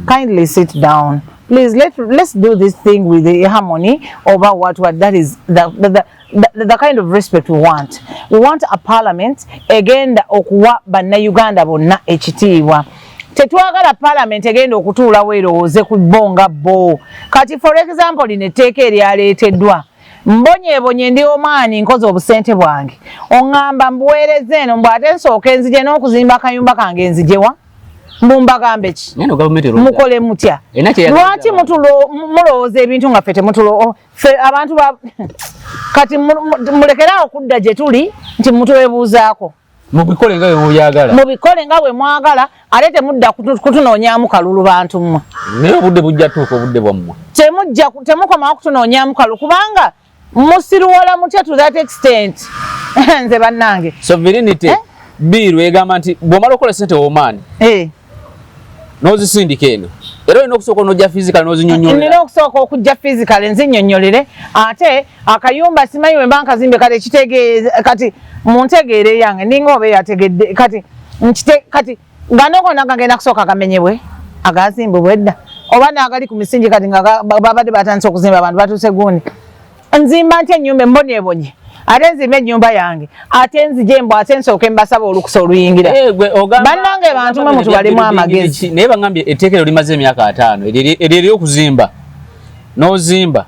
[SPEAKER 2] kindly sit down please let's do this thing with the harmony over what that is the kind of respect we want. We want a parliament egenda okuwa bannayuganda bonna ekitiibwa. Tetwagala parliament egenda okutuula weerowooze ku bonga bo. Kati for example linetteeka eryaleeteddwa mbonyeebonye ndi omwani nkozi obusente bwange oŋŋamba mbuweereze eno mbw ate nsooka enzije n'okuzimba akayumba kange enzijewa mbumbagambe ki mukole mutya lwaki mulowooza ebintu nga ffe fe abantu kati mulekerawo okudda gye tuli nti mutwebuuzaako
[SPEAKER 1] mubikole nga
[SPEAKER 2] bwe mwagala ate temudda kutunoonyaamu kalulu bantu mmwe
[SPEAKER 1] naye obudde bujja tuuka obudde bwammwe
[SPEAKER 2] temukomawo kutunoonyaamu kalulu kubanga musiruwola mutya to that extent nze bannange
[SPEAKER 1] sovereignty biiru egamba nti bw'omala okola sente w'omaani n'ozisindika eno era olina okusooka n'ojja physical n'ozinyonnyolera
[SPEAKER 2] nina okusooka okujja physical nzinnyonnyolere ate akayumba simanyi bwe mba nkazimbe kati muntegeere yange ninga oba yategedde kati gano gonna gagenda kusooka gamenyebwe agazimbibwa edda oba n'agali ku misingi kati nga babadde batandise okuzimba abantu batuuse gundi nzimba ntya ennyumba embonyeebonye ate nzimba ennyumba yange ate nzije mbw ate nsooke mbasaba olukusa oluyingira bannange bantu mwe mutubalemu amagezi
[SPEAKER 1] naye bagambye etteeka limaze emyaka 5 ery'okuzimba n'ozimba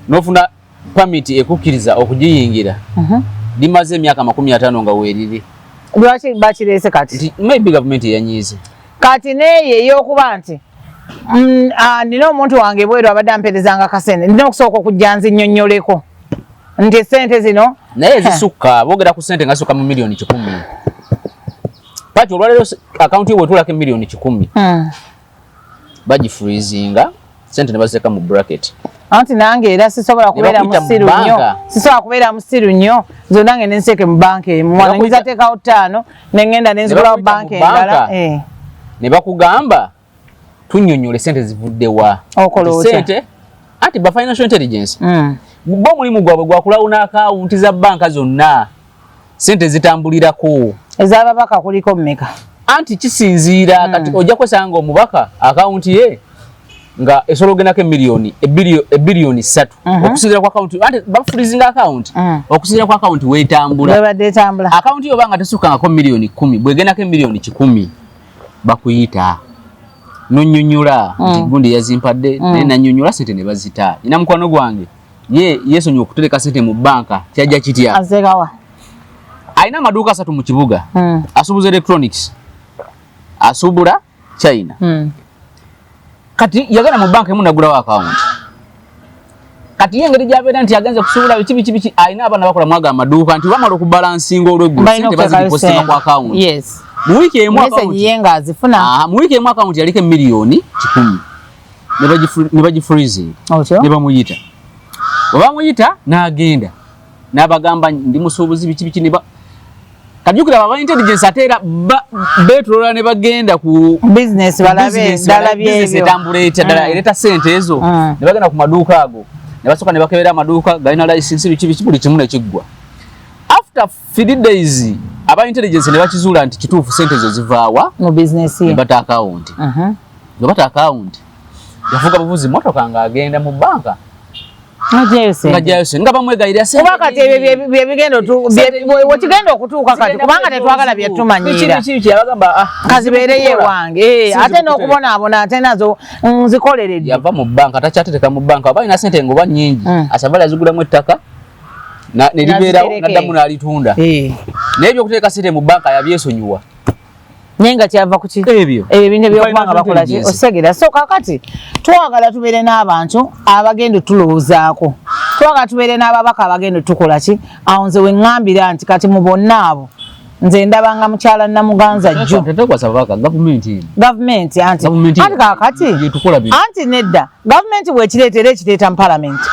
[SPEAKER 1] n'ofuna pamiti ekukkiriza okugiyingira limaze emyaka 50 nga weeriri
[SPEAKER 2] lwaki bakireese kati
[SPEAKER 1] maybe gavumenti eyanyiize
[SPEAKER 2] kati neeye ey'okuba nti nina omuntu wange bweru abadde amperezanga akasente nina okusooka okujja nzinnyonnyoleko nti sente zino
[SPEAKER 1] naye zisukka boogera ku sente nga zisukka mu milioni 10 pati olwaleero akawunti yo bwetulako emilioni 10 bagifreezinga sente ne baziteeka mu bracket
[SPEAKER 2] anti nange era sisobola kubeera musiru nnyo zonna ngende nseeke mu banka emu wana nyiza teekawo 5 nengenda nenzigulawo banka endala
[SPEAKER 1] ne bakugamba tunnyonnyole sente zivuddewa
[SPEAKER 2] sente
[SPEAKER 1] anti ba financial intelligence bo mulimu gwabwe gwakulawuna akawunti za banka zonna sente zitambulirako
[SPEAKER 2] ez'ababaka kuliko mmeka
[SPEAKER 1] anti kisinziira kati ojja kwesanga omubaka akawunti ye nga esobola ogendako ebbiliyoni 3 okusinziira ku akawunti anti bafurizinga akawunti okusinziira ku akawunti weetambula akawunti yo obanga tesukkangako milioni 10 bwegendako emilioni 10 bakuyita nonyonyola nti gundi yazimpadde naye nanyonyola sente ne bazita ina mukwano gwange ye yesonyiwa okutereka sente mu banka kyajja kitya
[SPEAKER 2] azekawa
[SPEAKER 1] alina amaduuka 3 mu kibuga asuubuza electronics asuubula China kati yagenda mu banka emu nagulawo akawunti kati yengeri gyabeera nti agenze kusuubula biki alina abaana bakola mwaga amaduuka nti bamala okubalansinga olw'eggulu sente baziripostinga ku akawunti mu wiiki emu akawunti yaliko emilioni 10 ne bagifreezing ne bamuyita bwebamuyita n'agenda n'abagamba ndi musuubuzi biki ne kajjukira aba intelligence ate era beetolola ne bagenda ku
[SPEAKER 2] business balabe
[SPEAKER 1] etambula etya ereta sente ezo ne bagenda ku maduuka ago ne basooka ne bakebera amaduuka galina license biki buli kimu ne kiggwa after 3 days aba intelligence ne bakizuula nti kituufu sente ezo zivaawa
[SPEAKER 2] mu business
[SPEAKER 1] ye bata account bata account yafuuka buvuzi motoka nga agenda mu banka nga bamwegayirira sente
[SPEAKER 2] kuba kati wekigenda okutuuka kati kubanga tetwagala byetumanyiira kazibeereye wange ate n'okubonaabona ate nazo nzikoleredde
[SPEAKER 1] yava mu banka takyatereka mu banka oba alina sente ngoba nnyingi asabala yazigulamu ettaka nelibeerawo naddamu n'alitunda naye ebyokuteeka sente mu banka yabyesonyiwa
[SPEAKER 2] nyenga kyava kuki
[SPEAKER 1] ebyo
[SPEAKER 2] ebintu byokubanga bakola ki osegera so kakati twagala tubeere n'abantu abagenda tulowoozaako twagala tubeere n'ababaka abagenda tukola ki awo nze weŋŋambira nti kati mu bonna abo nze ndabanga mukyala Namuganza jjo gavumenti anti kakati anti nedda gavumenti bwekireetera ekireeta mu palamenti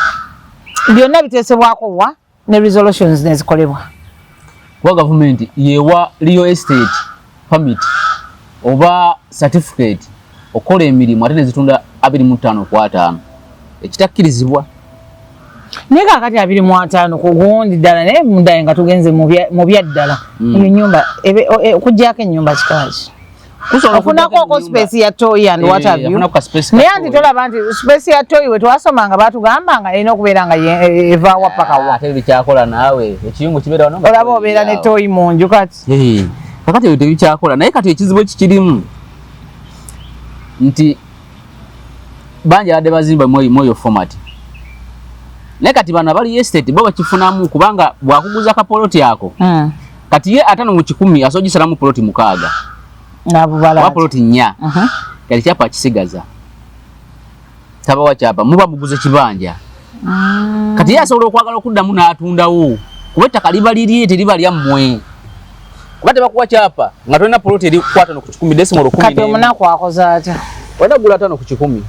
[SPEAKER 2] byonna biteesebwako wa ne resolutions nezikolebwa
[SPEAKER 1] kuba gavumenti yewa real estate permit oba certificate okola emirimu ate nezitunda 25 ku 5 ekitakkirizibwa
[SPEAKER 2] naye kakati 25 ku gundi ddala naye mundaye nga tugenze mu byaddala eyo nyumba okuggyako ennyumba kikaaki ofunako space ya toy and what have you naye anti tolaba nti space ya toy we twasomanga batugambanga erina okubeera nga evaawa paka wa
[SPEAKER 1] ate bikyakola naawe ekiyungu kibeera wano
[SPEAKER 2] olaba obeera ne toy mu nju kati
[SPEAKER 1] kakati ebyo tebikyakola naye kati ekizibu ekikirimu nti bangi abadde bazimba moyo format naye kati bano abali estate bo bakifunamu kubanga bwakuguza kapoloti ako kati ye 5 mu 10 asogisalamu poloti 6
[SPEAKER 2] nabubala
[SPEAKER 1] poloti 4 kali kyapa kisigaza taba wachapa muba muguze kibanja kati ye asobola okwagala okuddamu n'atundawo kuba ettaka liba liri teriba lyammwe kuba tebakuwa kyapa nga tolina poloti eri 5 ku 10 decimal 10
[SPEAKER 2] kati omunaku akoza atya
[SPEAKER 1] wenda gula 5 ku 10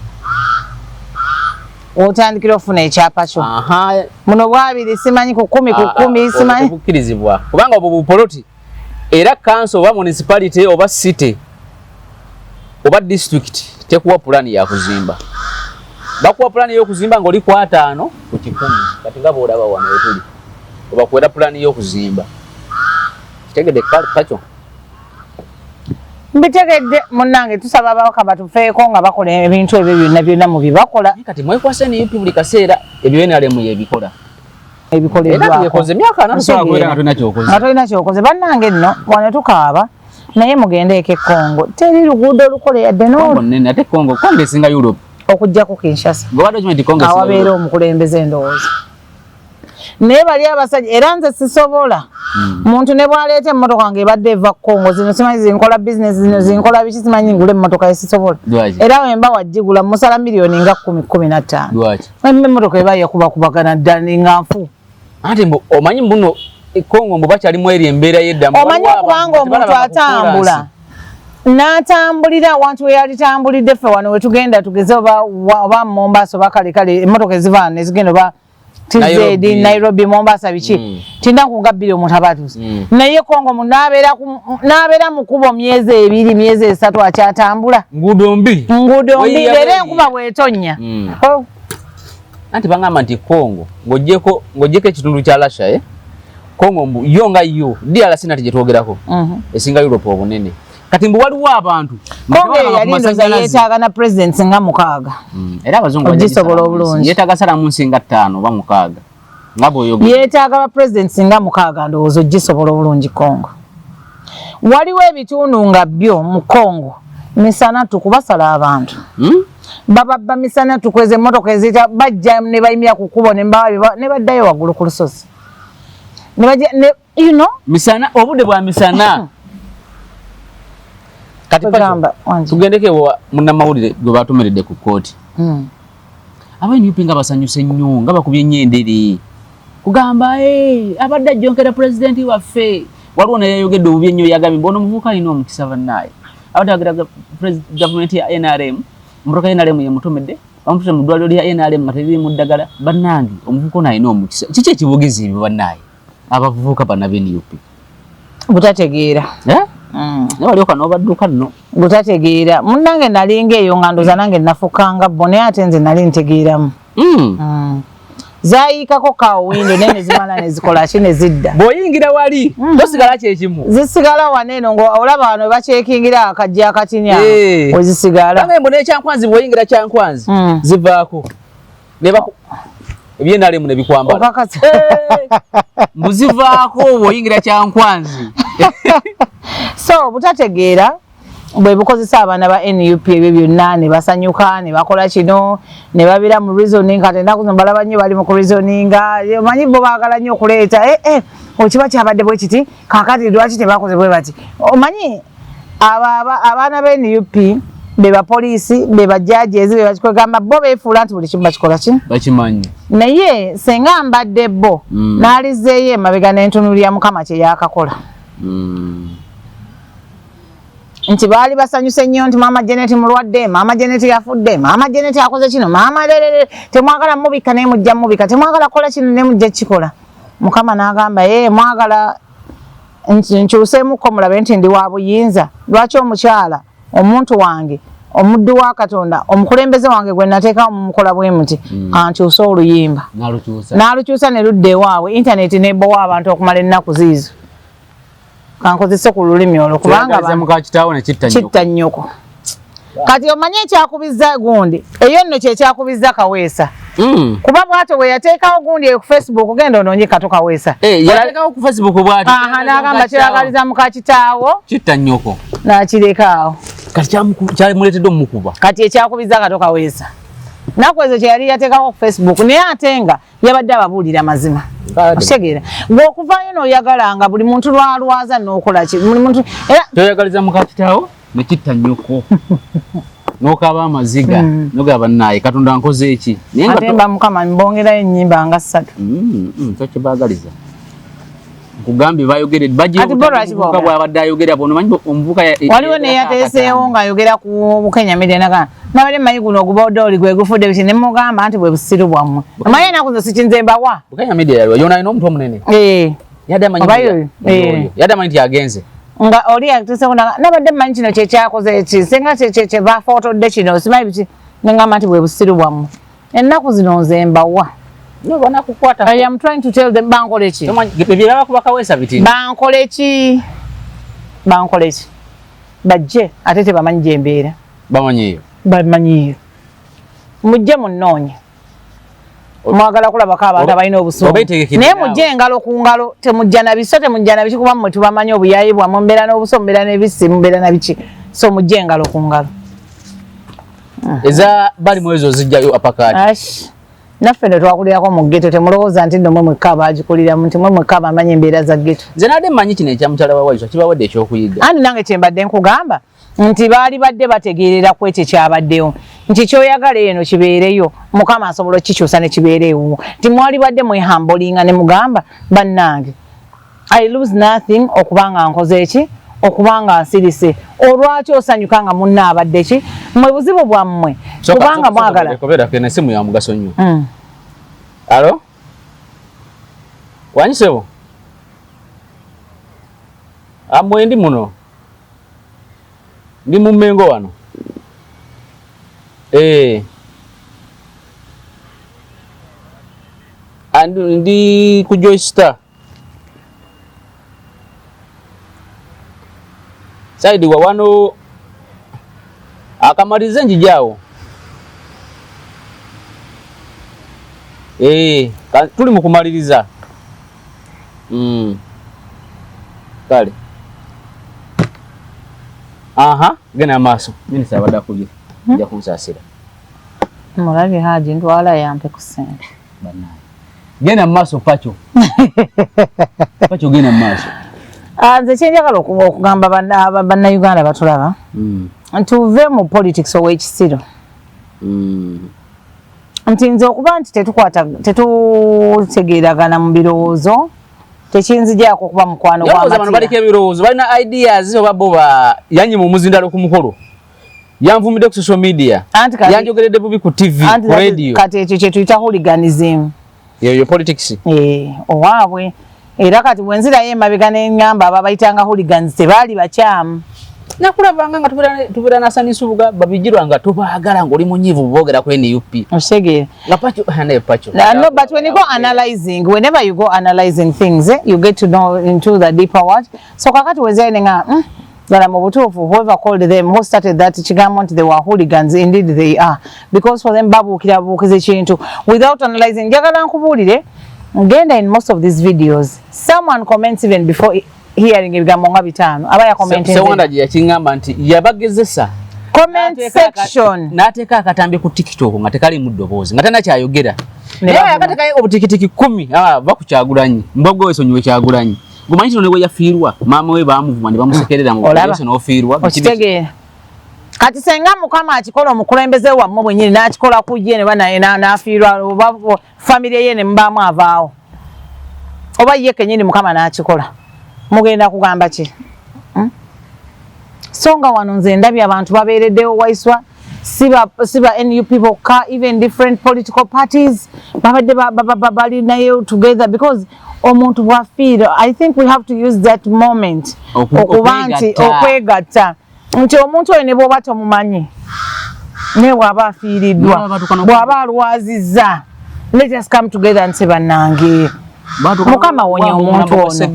[SPEAKER 2] otandikira ofuna ekyapa kyo muno bwabiri simanyi ku 10 ku 10 simanyi
[SPEAKER 1] kukirizibwa kubanga obwo bupoloti era council oba municipality oba city oba district tekuwa plan ya kuzimba bakuwa plan y'okuzimba ngoli ku 5 ku 10 kati ngabo olaba wano wetuli oba kuwera plan y'okuzimba kitegedde kacho
[SPEAKER 2] mbitegedde munnange tusaba abawaka batufeeko nga bakola ebintu ebyo byonna mu bibakola
[SPEAKER 1] kati mwekwase ne buli kaseera ebyo NRM yebikola
[SPEAKER 2] ebikoleddwako
[SPEAKER 1] byekoze myaka anasobola kubeera nga
[SPEAKER 2] tolina kyokoze bannange nno wano tukaaba naye mugendeeko e Congo teri luguudo lukole yadde
[SPEAKER 1] nene ate Congo esinga Europe
[SPEAKER 2] okujjako Kinshasa awabeera omukulembeze endowooza naye bali abasajja era nze sisobola muntu ne bwaleeta emmotoka ng'ebadde eva Congo zino simanyi zinkola business zino zinkola biki simanyi ngule emmotoka esisobola era wemba wajjigula musala miliyoni nga 10-15 emmotoka eba yakubakubagana ddala nga nfu
[SPEAKER 1] ate omanyi mbuno Congo mbu bakyalimu eri embeera y'eddamu
[SPEAKER 2] omanyi kubanga omuntu atambula n'atambulira awantu we yali tambulidde ffe wano we tugenda tugeze oba Mombasa oba kale emmotoka eziva ne zigenda oba TZ Nairobi Mombasa biki tindaku nga 2 omuntu abatuuse naye Congo n'abeera mu kubo myezi 2 myezi 3 akyatambula
[SPEAKER 1] nguudo mbi
[SPEAKER 2] era enkuba bw'etonnya
[SPEAKER 1] anti bangamba nti Congo ng'oggyeko ekitundu kya Russia Congo mbu yo nga yo DRC nati gye twogerako esinga Europe obunene kati mbu waliwo abantu
[SPEAKER 2] Congo yali ndoza yeetaaga na presidents nga 6
[SPEAKER 1] era abazungu
[SPEAKER 2] ogisobola obulungi
[SPEAKER 1] yeetaaga salamu nsinga 5 oba 6 nga bw'oyogera
[SPEAKER 2] yeetaaga ba presidents nga 6 ndowooza ogisobola obulungi Congo waliwo ebitundu nga byo mu Congo misana tukubasala abantu baba misana tukweze emmotoka eziyita bajja ne bayimira ku kkubo ne baddayo waggulu ku lusozi
[SPEAKER 1] misana obudde bwa misana kati tugendeke munnamawulire gwe batumiridde ku kooti aba-NUP nga basanyuse nnyo nga bakubye ennyendere kugamba abadde ajjonkera pulezidenti waffe waliwo naye yayogedde obubi ennyo yagambye mbona omuvubuka alina omukisa bannaye abadde agera gavumenti ya NRM emmotoka ya NRM yemutomedde bamutute mu ddwaliro lya NRM nga teriri mu ddagala bannange omuvubuka ono alina omukisa kiki ekibugizi ebyo bannaye abavubuka bana b'NUP
[SPEAKER 2] butategeera
[SPEAKER 1] walioka n'obadduka nno
[SPEAKER 2] butategeera munnange nalinga eyo nga ndoza nange nafukanga bo naye ate nze nali ntegeeramu zayiikako kawindo naye nezimala nezikola ki ne zidda
[SPEAKER 1] bw'oyingira wali tosigala kyekimu
[SPEAKER 2] zisigala waneeno ng'olaba wano bakyekingira akajja akatinya wezisigala
[SPEAKER 1] mbona ekyankwanzi bw'oyingira kyankwanzi zivaako ebyenalemu ne bikwambala mbuzivaako bw'oyingira kyankwanzi
[SPEAKER 2] so butategeera bwe bukozesa abaana ba NUP ebyo byonna ne basanyuka ne bakola kino ne babira mu reasoning kati ennaku zino balaba nnyo bali mu kureasoninga omanyi bo baagala nnyo okuleeta okiba kyabadde bwe kiti kaakati lwaki tebakoze bwe bati omanyi abaana ba NUP be bapoliisi be bajajezi be bakikwegamba bo beefuula nti buli kimu bakikola ki
[SPEAKER 1] bakimanyi
[SPEAKER 2] naye senga mbadde bo n'alizeeyo emabega n'entunulira mukama kye yakakola nti baali basanyuse nnyo nti maama Janet mulwadde maama Janet yafudde maama Janet akoze kino maama lelele temwagala mubika naye mujja mubika temwagala kola kino ne mujja kikola mukama n'agamba mwagala nkyuseemuko mulabe nti ndi wa buyinza lwaki omukyala omuntu wange omuddu wa Katonda omukulembeze wange gwe nateeka mumukola bwe muti ankyusa oluyimba n'alukyusa ne ludda ewaabwe intaneti n'ebbawo abantu okumala ennaku ziizo kankozese ku lulimi olwo kubanga
[SPEAKER 1] mukakitawo ne
[SPEAKER 2] kitta nnyoko kati omanye ekyakubiza gundi eyo nno kyekyakubiza Kaweesa kuba bwato bwe yateekawo gundi ku Facebook genda onoonye Kato Kaweesa
[SPEAKER 1] yateekawo ku Facebook bwato
[SPEAKER 2] n'agamba kiragaliza mukakitaawo
[SPEAKER 1] kitta nnyoko
[SPEAKER 2] n'akirekaawo
[SPEAKER 1] kati kyamuleetedde omukuba
[SPEAKER 2] kati ekyakubiza Kato Kaweesa naku ezo kye yali yateekawo ku Facebook naye ate nga yabadde ababuulira mazima otegeera ng'okuvaayo n'oyagalanga buli muntu lwalwaza n'okola ki buli muntu era
[SPEAKER 1] toyagaliza mukakitaawo ne kitta nnyoko n'okaaba amaziga n'ogaba naye Katonda nkoze eki
[SPEAKER 2] ate mba Mukama mbongerayo ennyimba nga 3
[SPEAKER 1] tokibaagaliza nkugambye bayogeredde bajeomuvuka bw'abadde ayogera bono manyi omuvuka
[SPEAKER 2] waliwo neyateeseewo ng'ayogera ku Bukenya Media naga nabadde mmanyi guno ogubodooli gwe gufudde biki ne mugamba nti bwe busiru bwammwe omanyi enaku zo sikinze mbawa
[SPEAKER 1] Bukenya Media yaliwa yona alina omuntu omunene yadde amanyi nti agenze
[SPEAKER 2] nga oli yateeseewo nabadde mmanyi kino kyekyakoze eki singa kye bafootodde kino simanyi biki nengamba nti bwe busiru bwammwe ennaku zino nze mbawa I am trying to tell them bankole ki bankole ki bajje ate tebamanyi gye mbeera bamanyiyo mujje munnoonye mwagala kulabako abantu abalina obusungu naye mujje engalo ku ngalo temujja na biso temujja na biki kuba mmwe tubamanyi obuyayi bwammwe mbeera n'obuso mbeera n'ebisi mbeera na biki so mujje engalo ku ngalo
[SPEAKER 1] eza bali mu ezo zijjayo apakaati
[SPEAKER 2] naffe ne twakulirako mu ghetto temulowooza nti nno mwe mwekka abagikuliramu nti mwe mwekka abamanyi embeera za ghetto
[SPEAKER 1] nze nadde mmanyi kino ekya mukyala wa Waiswa kibawadde ekyokuyiga
[SPEAKER 2] andi nange kyembadde nkugamba nti baali badde bategeerera ku ekyo kyabaddewo nti kyoyagala eno kibeereyo Mukama asobola okikyusa ne kibeera ewuwo nti mwali badde mwehambulinga ne mugamba bannange I lose nothing okubanga nkoze eki okubanga nsirise olwaki osanyuka nga munna abadde ki mwe buzibu bwammwe kubanga mwagala
[SPEAKER 1] kobera kene simu ya mugaso nnyo alo wanyisebo amwe ndi muno ndi mu Mmengo wano ndi ku Joy Star saidi wa wano akamalize njijao tuli mu kumaliriza kale gena maaso minisita abadde akubye nja kunsasira
[SPEAKER 2] mulabye Haji ntwala yampe ku ssente
[SPEAKER 1] gena maaso pacho gena maaso
[SPEAKER 2] nze kyenjagala okugamba bannayuganda batulaba tuve mu politics ow'ekisiro nti nze okuba nti tetutegeeragana mu birowoozo tekinzigyako okuba mukwano
[SPEAKER 1] gw'amatira baliko ebirowoozo balina ideas oba bo yanyima omuzindalo ku mukolo yanvumidde ku social media yanjogeredde bubi ku TV ku radio
[SPEAKER 2] kati ekyo kye tuyita hooliganism
[SPEAKER 1] yo politics
[SPEAKER 2] owaabwe era kati bwenzirayo emabega n'eŋŋamba ababayitanga hooligans tebaali bakyamu
[SPEAKER 1] nakulabanga nga tubeera nasanisubuga babijirwa nga tubaagala ng'oli munyiivu boogera ku NUP
[SPEAKER 2] otegeera
[SPEAKER 1] nga pacho
[SPEAKER 2] no, but when you go analyzing, whenever you go analyzing things, you get to know into the deeper what. So kakati wezene nga that mu butuufu whoever called them, who started that chigamont, they were hooligans, indeed they are, because for them babuukira buukize kintu without analyzing. Njagala nkubuulire ngenda in most of these videos someone comments even before hearing ebigambo nga bitaano abaya commenting
[SPEAKER 1] sewanda gye yakingamba nti yabagezesa
[SPEAKER 2] comment section
[SPEAKER 1] n'ateeka akatambi ku TikTok nga tekali mu ddoboozi nga tanakyayogera naye akateekayo obutikitiki 10 bakuKyagulanyi mbogo esonyiwe Kyagulanyi gumanyi kino ne bwe yafiirwa maama we baamuvuma ne bamusekerera ngo yesu n'ofiirwa
[SPEAKER 2] okitegeera kati senga Mukama akikola omukulembeze wammwe bwennyini n'akikola ku ye ne banaye n'afiirwa oba family ye ne mubaamu avaawo oba ye kennyini Mukama n'akikola mugenda kugamba ki songa wano nze ndabye abantu babeereddewo Waiswa siba NUP bokka even different political parties babadde bali nayo together because omuntu bwafiira. I think we have to use that moment okuba nti okwegatta nti omuntu oyo ne bw'oba tomumanyi ne bw'aba afiiriddwa bw'aba alwazizza let us come together and say bannange Mukama wonya omuntu ono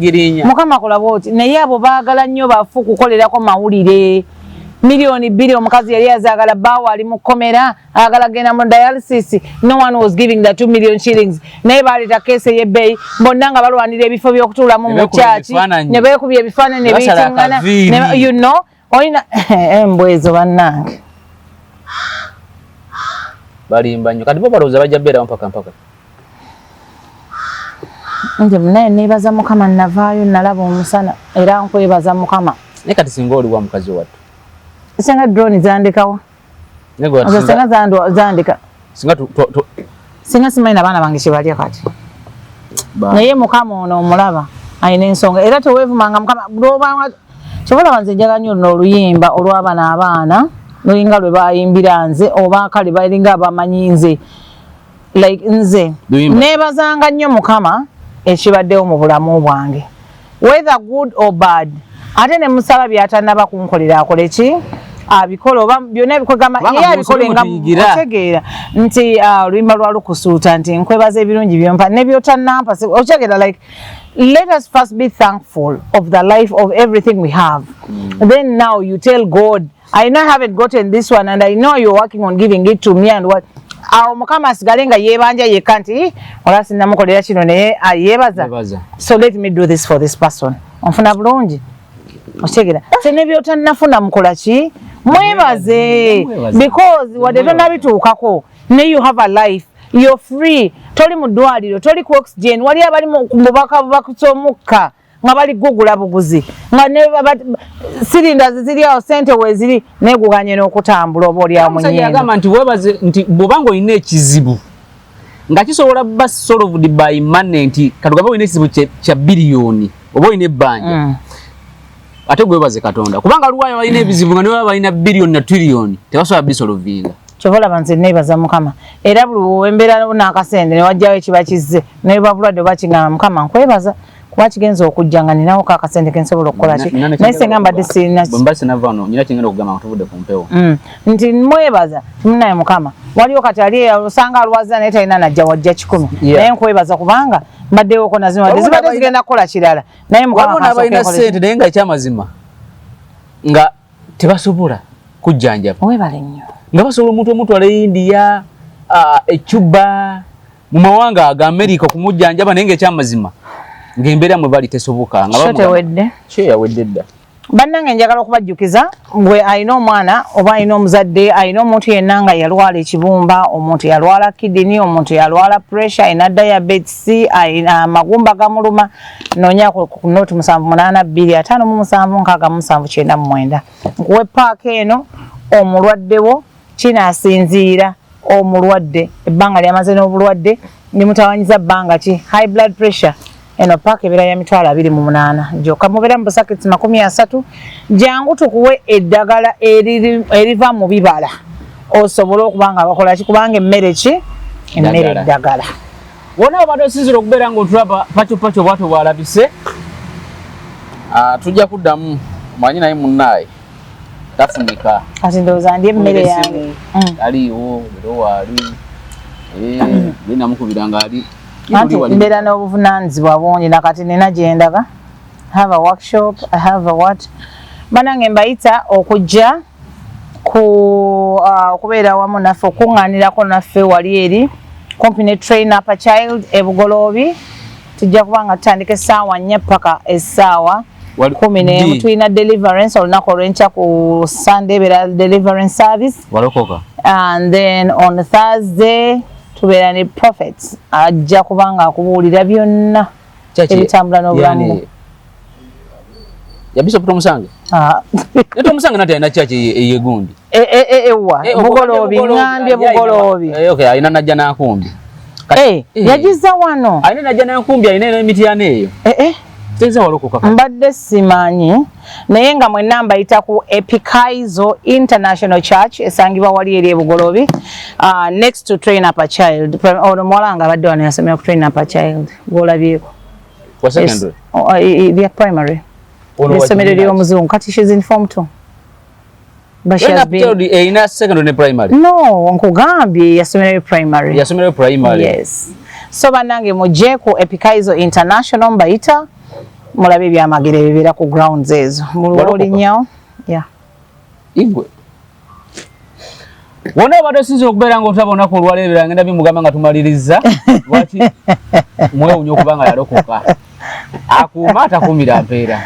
[SPEAKER 2] Mukama kola bwoti naye abo baagala nnyo bafu kukolerako mawulire milioni 2 omukazi yali azagala bawa ali mukomera agala genda mu dialysis no one was giving the 2 million shillings naye baleta kese yebei bonna nga balwanira ebifo by'okutulamu mu chachi ne beekubye ebifaananyi ne bitingana you know oyina embwezo bannange
[SPEAKER 1] balimba nnyo kati bo balowooza bajja beerawo mpaka
[SPEAKER 2] nje munaye neebaza Mukama navaayo nalaba omusana era nkwebaza Mukama
[SPEAKER 1] naye kati singa oli wa mukazi wattu
[SPEAKER 2] singa drone zandikawa singa zandika singa simanyi abaana bange kyebalya kati naye Mukama ono omulaba ayina ensonga era teweevumanga Mukama lwoba kyobalaba nze njaga nnyo luno oluyimba olw'abana abaana nolinga lwe bayimbira nze oba kale balinga abamanyi nze like nze neebazanga nnyo Mukama ekibaddewo mu bulamu bwange whether good or bad ate ne musaba byatanaba kunkolera akole ki abikola oba byonna ebikwegamba ye abikole nga otegeera nti oluyimba lwa lukusuuta nti nkwebaza ebirungi byompa ne byotannampa otegeera like let us first be thankful of the life of everything we have then now you tell God I know I haven't gotten this one and I know you're working on giving it to me and what awo Mukama asigale nga yeebanja yekka nti ola sinnamukolera kino naye yeebaza so let me do this for this person onfuna bulungi otegeera se ne byotannafuna mukola ki mwebaze because whatever nabituukako ne you have a life you're free toli mu ddwaliro toli ku oxygen wali abali mu bubaka bakutomukka nga bali gugula buguzi nga ne cylinders ziri awo sente weziri neguganye n'okutambula oba oli awo munyendo
[SPEAKER 1] agamba nti webaze nti bw'obanga olina ekizibu nga kisobola ba solved by money nti katugambe olina ekizibu kya biliyoni oba olina ebbanja ate gwebaze Katonda kubanga luwayo balina ebizibu nga niwe balina biliyoni na triliyoni tebasobola bisolovinga
[SPEAKER 2] kyobola banze neebaza Mukama era buli wembeera n'akasente ne wajjawo ekiba kizze naye babulwadde oba kingamba Mukama nkwebaza kuba kigenza okujja nga ninawo kakasente kensobola okukola ki naye senga mbadde sirina
[SPEAKER 1] bwembasi navaano nyina kingenda okugamba nga tuvudde ku mpewo
[SPEAKER 2] nti mwebaza munaye Mukama waliwo kati ali osanga alwaza naye talina najja wajja 10 naye nkwebaza kubanga mbaddewoko nazimadde zibadde zigenda kukola kirala naye Mukama
[SPEAKER 1] balina ssente naye nga ekyamazima nga tebasobola kujjanjaba
[SPEAKER 2] webale nnyo
[SPEAKER 1] nga basobola omuntu omutwala India Cuba mu mawanga aga America kumujjanjaba naye nga ekyamazima ng'embeera mwe bali tesoboka nga
[SPEAKER 2] bamugamba
[SPEAKER 1] yawedde dda
[SPEAKER 2] bannange njagala okubajjukiza gwe alina omwana oba alina omuzadde alina omuntu yenna nga yalwala ekibumba omuntu yalwala kidini omuntu yalwala pressure alina diabetes alina amagumba gamuluma noonya ku noti 78255769 nkuwe paaka eno omulwaddewo kinaasinziira omulwadde ebbanga lyamaze n'obulwadde ndimutawanyiza bbanga ki high blood pressure eno paaka ebeera ya 28 gyokka mubeera mu busaketi 30 jangu tukuwe eddagala eriva mu bibala osobole okubanga bakola ki kubanga emmere ki emmere eddagala
[SPEAKER 1] wona obadde osinzira okubeera ng'otulaba paco bwatyo bwalabise tujja kuddamu manyi naye munnaaye tafunika
[SPEAKER 2] kati ndowooza ndi emmere yange
[SPEAKER 1] aliiwo lero waali linamukubiranga ali
[SPEAKER 2] anti mbeera n'obuvunaanyizibwa bungi nakati nina gyendaga have a workshop I have a what banange mbayita okujja okubeera wamu naffe okuŋŋaanirako naffe wali eri kumpi ne train up a child ebugoloobi tujja kuba nga tutandika essaawa 4 paka essaawa 11 tulina deliverance olunaku olw'enkya ku Sunday ebeera deliverance service
[SPEAKER 1] walokoka
[SPEAKER 2] and then on Thursday tubeera ne prophets ajja kubanga akubuulira byonna ebitambula n'obulamu
[SPEAKER 1] ya Bishop Tomusange Tomusange nati alina church eyegundi
[SPEAKER 2] ewa bugoloobi ngambye bugoloobi
[SPEAKER 1] okay alina najja n'akumbi
[SPEAKER 2] yagiza wano
[SPEAKER 1] alina najja n'akumbi alina emitiana eyo teza walokoka
[SPEAKER 2] mbadde simanyi naye nga mwenna mbayita ku Epikaizo International Church esangibwa wali eri ebugoloobi next to train up a child ono muwala nga abadde wano yasomera ku train up a child gwolabyeko
[SPEAKER 1] kwa secondary
[SPEAKER 2] the primary esomero ery'omuzungu kati she's in form 2 but she has been
[SPEAKER 1] ina secondary ne primary
[SPEAKER 2] no nkugambye yasomero primary
[SPEAKER 1] primary
[SPEAKER 2] yes so bannange mujje ku Epikaizo International mbayita mulabe ebyamagero ebibeera ku grounds ezo mulinnyawo
[SPEAKER 1] igwe wona obadde osinzira okubeera ng'otabona ku olwaleero ngenda bimugamba nga tumaliriza lwaki mwewunya okuba nga yalokoka akuuma atakumira mpeera